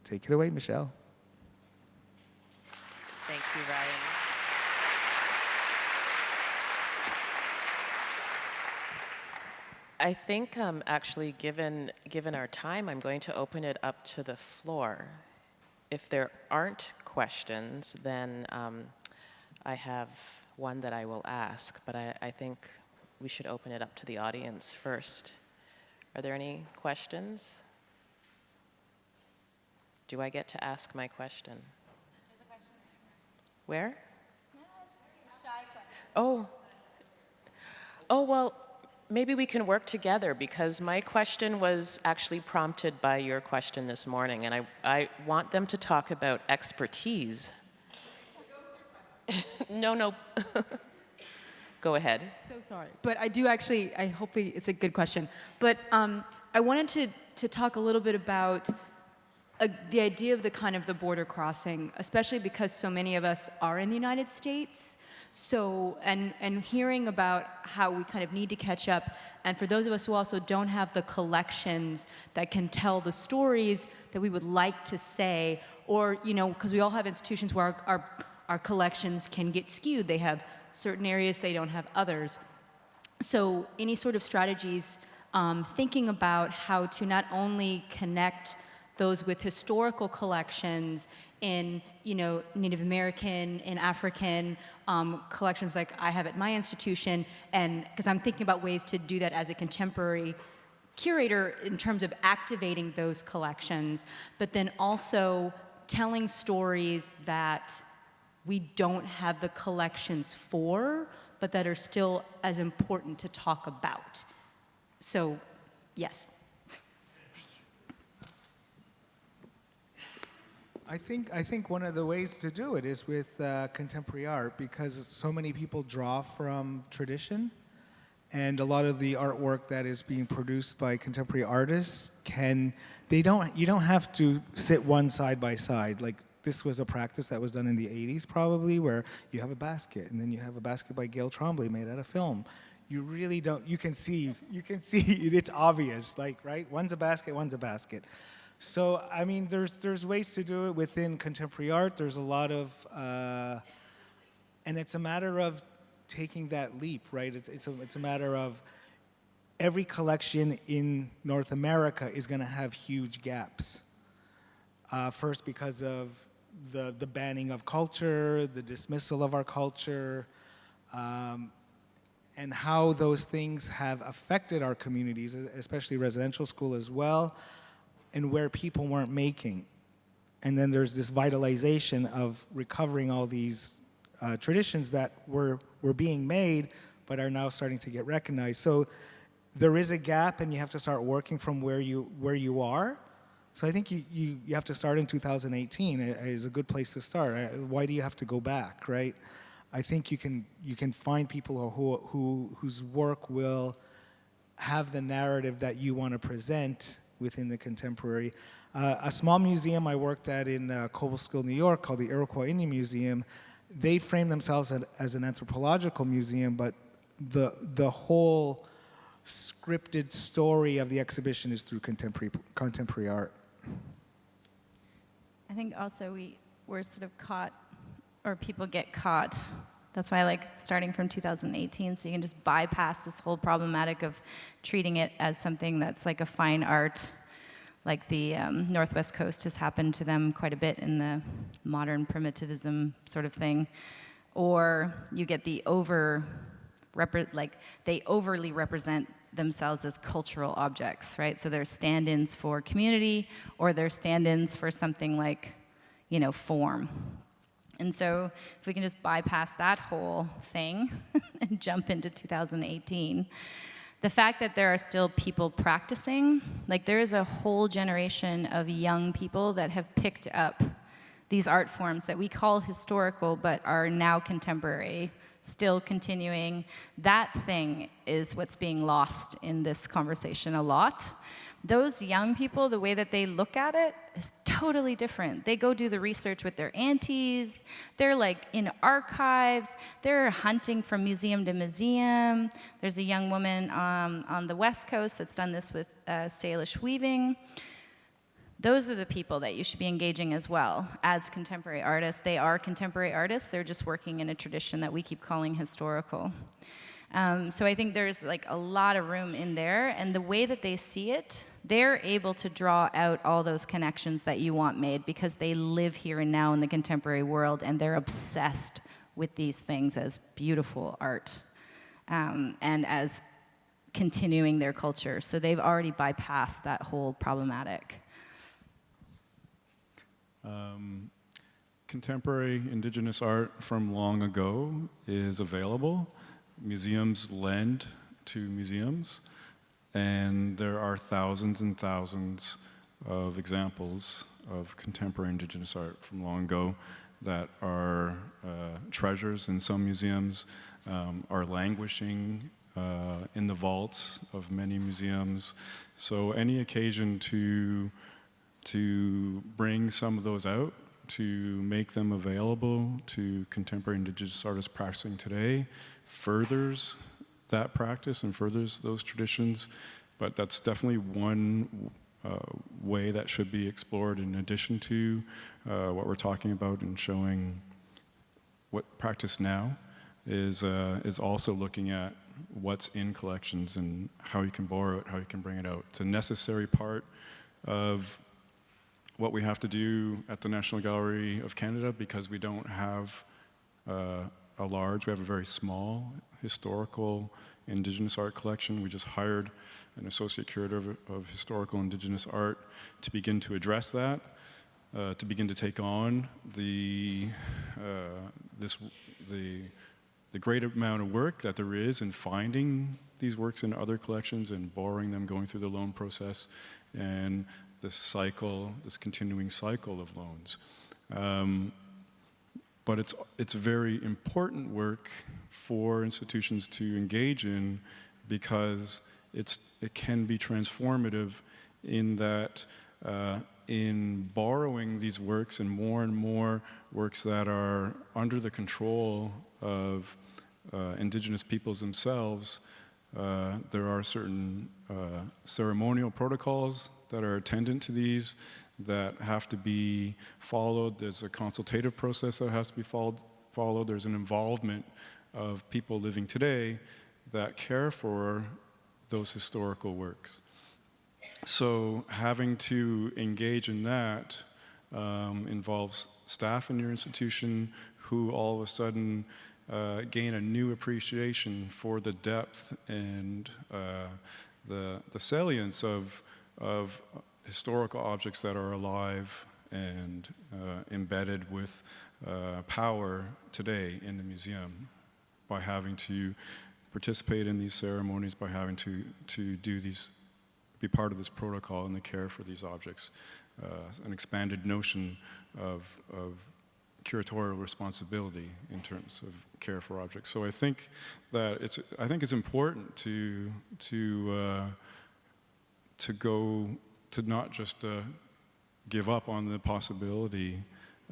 take it away, Michelle. Thank you, Ryan. I think actually, given our time, I'm going to open it up to the floor. If there aren't questions, then I have one that I will ask, but I think we should open it up to the audience first. Are there any questions? Do I get to ask my question? There's a question. Where? No, it's a shy question. Oh, well, maybe we can work together, because my question was actually prompted by your question this morning, and I want them to talk about expertise. No. Go ahead. So sorry, but I do actually, hopefully it's a good question. But I wanted to talk a little bit about the idea of the border crossing, especially because so many of us are in the United States. So, and hearing about how we kind of need to catch up, and for those of us who also don't have the collections that can tell the stories that we would like to say, or, because we all have institutions where our collections can get skewed. They have certain areas, they don't have others. So any sort of strategies, thinking about how to not only connect those with historical collections in, Native American and African collections like I have at my institution, and because I'm thinking about ways to do that as a contemporary curator in terms of activating those collections, but then also telling stories that we don't have the collections for, but that are still as important to talk about. So, yes. I think one of the ways to do it is with contemporary art, because so many people draw from tradition, and a lot of the artwork that is being produced by contemporary artists you don't have to sit one side by side. Like, this was a practice that was done in the 80s probably, where you have a basket, and then you have a basket by Gail Trombley made out of film. You really don't, you can see it's obvious, like, right? One's a basket, one's a basket. So, I mean, there's ways to do it within contemporary art. There's a lot of, and it's a matter of taking that leap, right? It's a matter of every collection in North America is going to have huge gaps. First, because of the banning of culture, the dismissal of our culture, and how those things have affected our communities, especially residential school as well, and where people weren't making. And then there's this vitalization of recovering all these traditions that were being made, but are now starting to get recognized. So there is a gap, and you have to start working from where you are. So I think you have to start in 2018 is a good place to start. Why do you have to go back, right? I think you can find people whose work will have the narrative that you want to present within the contemporary. A small museum I worked at in Cobleskill, New York, called the Iroquois Indian Museum, they frame themselves as an anthropological museum, but the whole scripted story of the exhibition is through contemporary art. I think also we're sort of caught, or people get caught. That's why I like starting from 2018, so you can just bypass this whole problematic of treating it as something that's like a fine art, like the Northwest Coast has happened to them quite a bit in the modern primitivism sort of thing. Or you get the they overly represent themselves as cultural objects, right? So they're stand-ins for community, or they're stand-ins for something like, form. And so if we can just bypass that whole thing and jump into 2018, the fact that there are still people practicing, like there is a whole generation of young people that have picked up these art forms that we call historical but are now contemporary, still continuing. That thing is what's being lost in this conversation a lot. Those young people, the way that they look at it is totally different. They go do the research with their aunties. They're like in archives. They're hunting from museum to museum. There's a young woman on the West Coast that's done this with Salish weaving. Those are the people that you should be engaging as well as contemporary artists. They are contemporary artists. They're just working in a tradition that we keep calling historical. So I think there's like a lot of room in there, and the way that they see it, they're able to draw out all those connections that you want made because they live here and now in the contemporary world, and they're obsessed with these things as beautiful art and as continuing their culture. So they've already bypassed that whole problematic. Contemporary Indigenous art from long ago is available. Museums lend to museums, and there are thousands and thousands of examples of contemporary Indigenous art from long ago that are treasures in some museums, are languishing in the vaults of many museums. So any occasion to bring some of those out, to make them available to contemporary Indigenous artists practicing today, furthers that practice and furthers those traditions. But that's definitely one way that should be explored in addition to what we're talking about and showing what practice now is also looking at what's in collections and how you can borrow it, how you can bring it out. It's a necessary part of what we have to do at the National Gallery of Canada, because we don't have a large, we have a very small historical Indigenous art collection. We just hired an associate curator of historical Indigenous art to begin to address that, to begin to take on the great amount of work that there is in finding these works in other collections and borrowing them, going through the loan process, and this cycle, this continuing cycle of loans. But it's very important work for institutions to engage in, because it can be transformative in that in borrowing these works and more works that are under the control of Indigenous peoples themselves, there are certain ceremonial protocols that are attendant to these that have to be followed. There's a consultative process that has to be followed. There's an involvement of people living today that care for those historical works. So having to engage in that involves staff in your institution who all of a sudden gain a new appreciation for the depth and the salience of historical objects that are alive and embedded with power today in the museum, by having to participate in these ceremonies, by having to do these, be part of this protocol and the care for these objects, an expanded notion of curatorial responsibility in terms of care for objects. So I think that it's important to not just give up on the possibility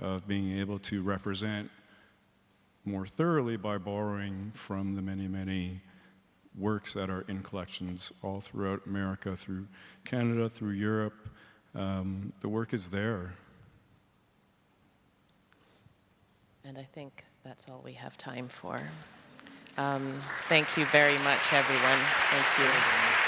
of being able to represent more thoroughly by borrowing from the many works that are in collections all throughout America, through Canada, through Europe. The work is there. And I think that's all we have time for. Thank you very much, everyone. Thank you.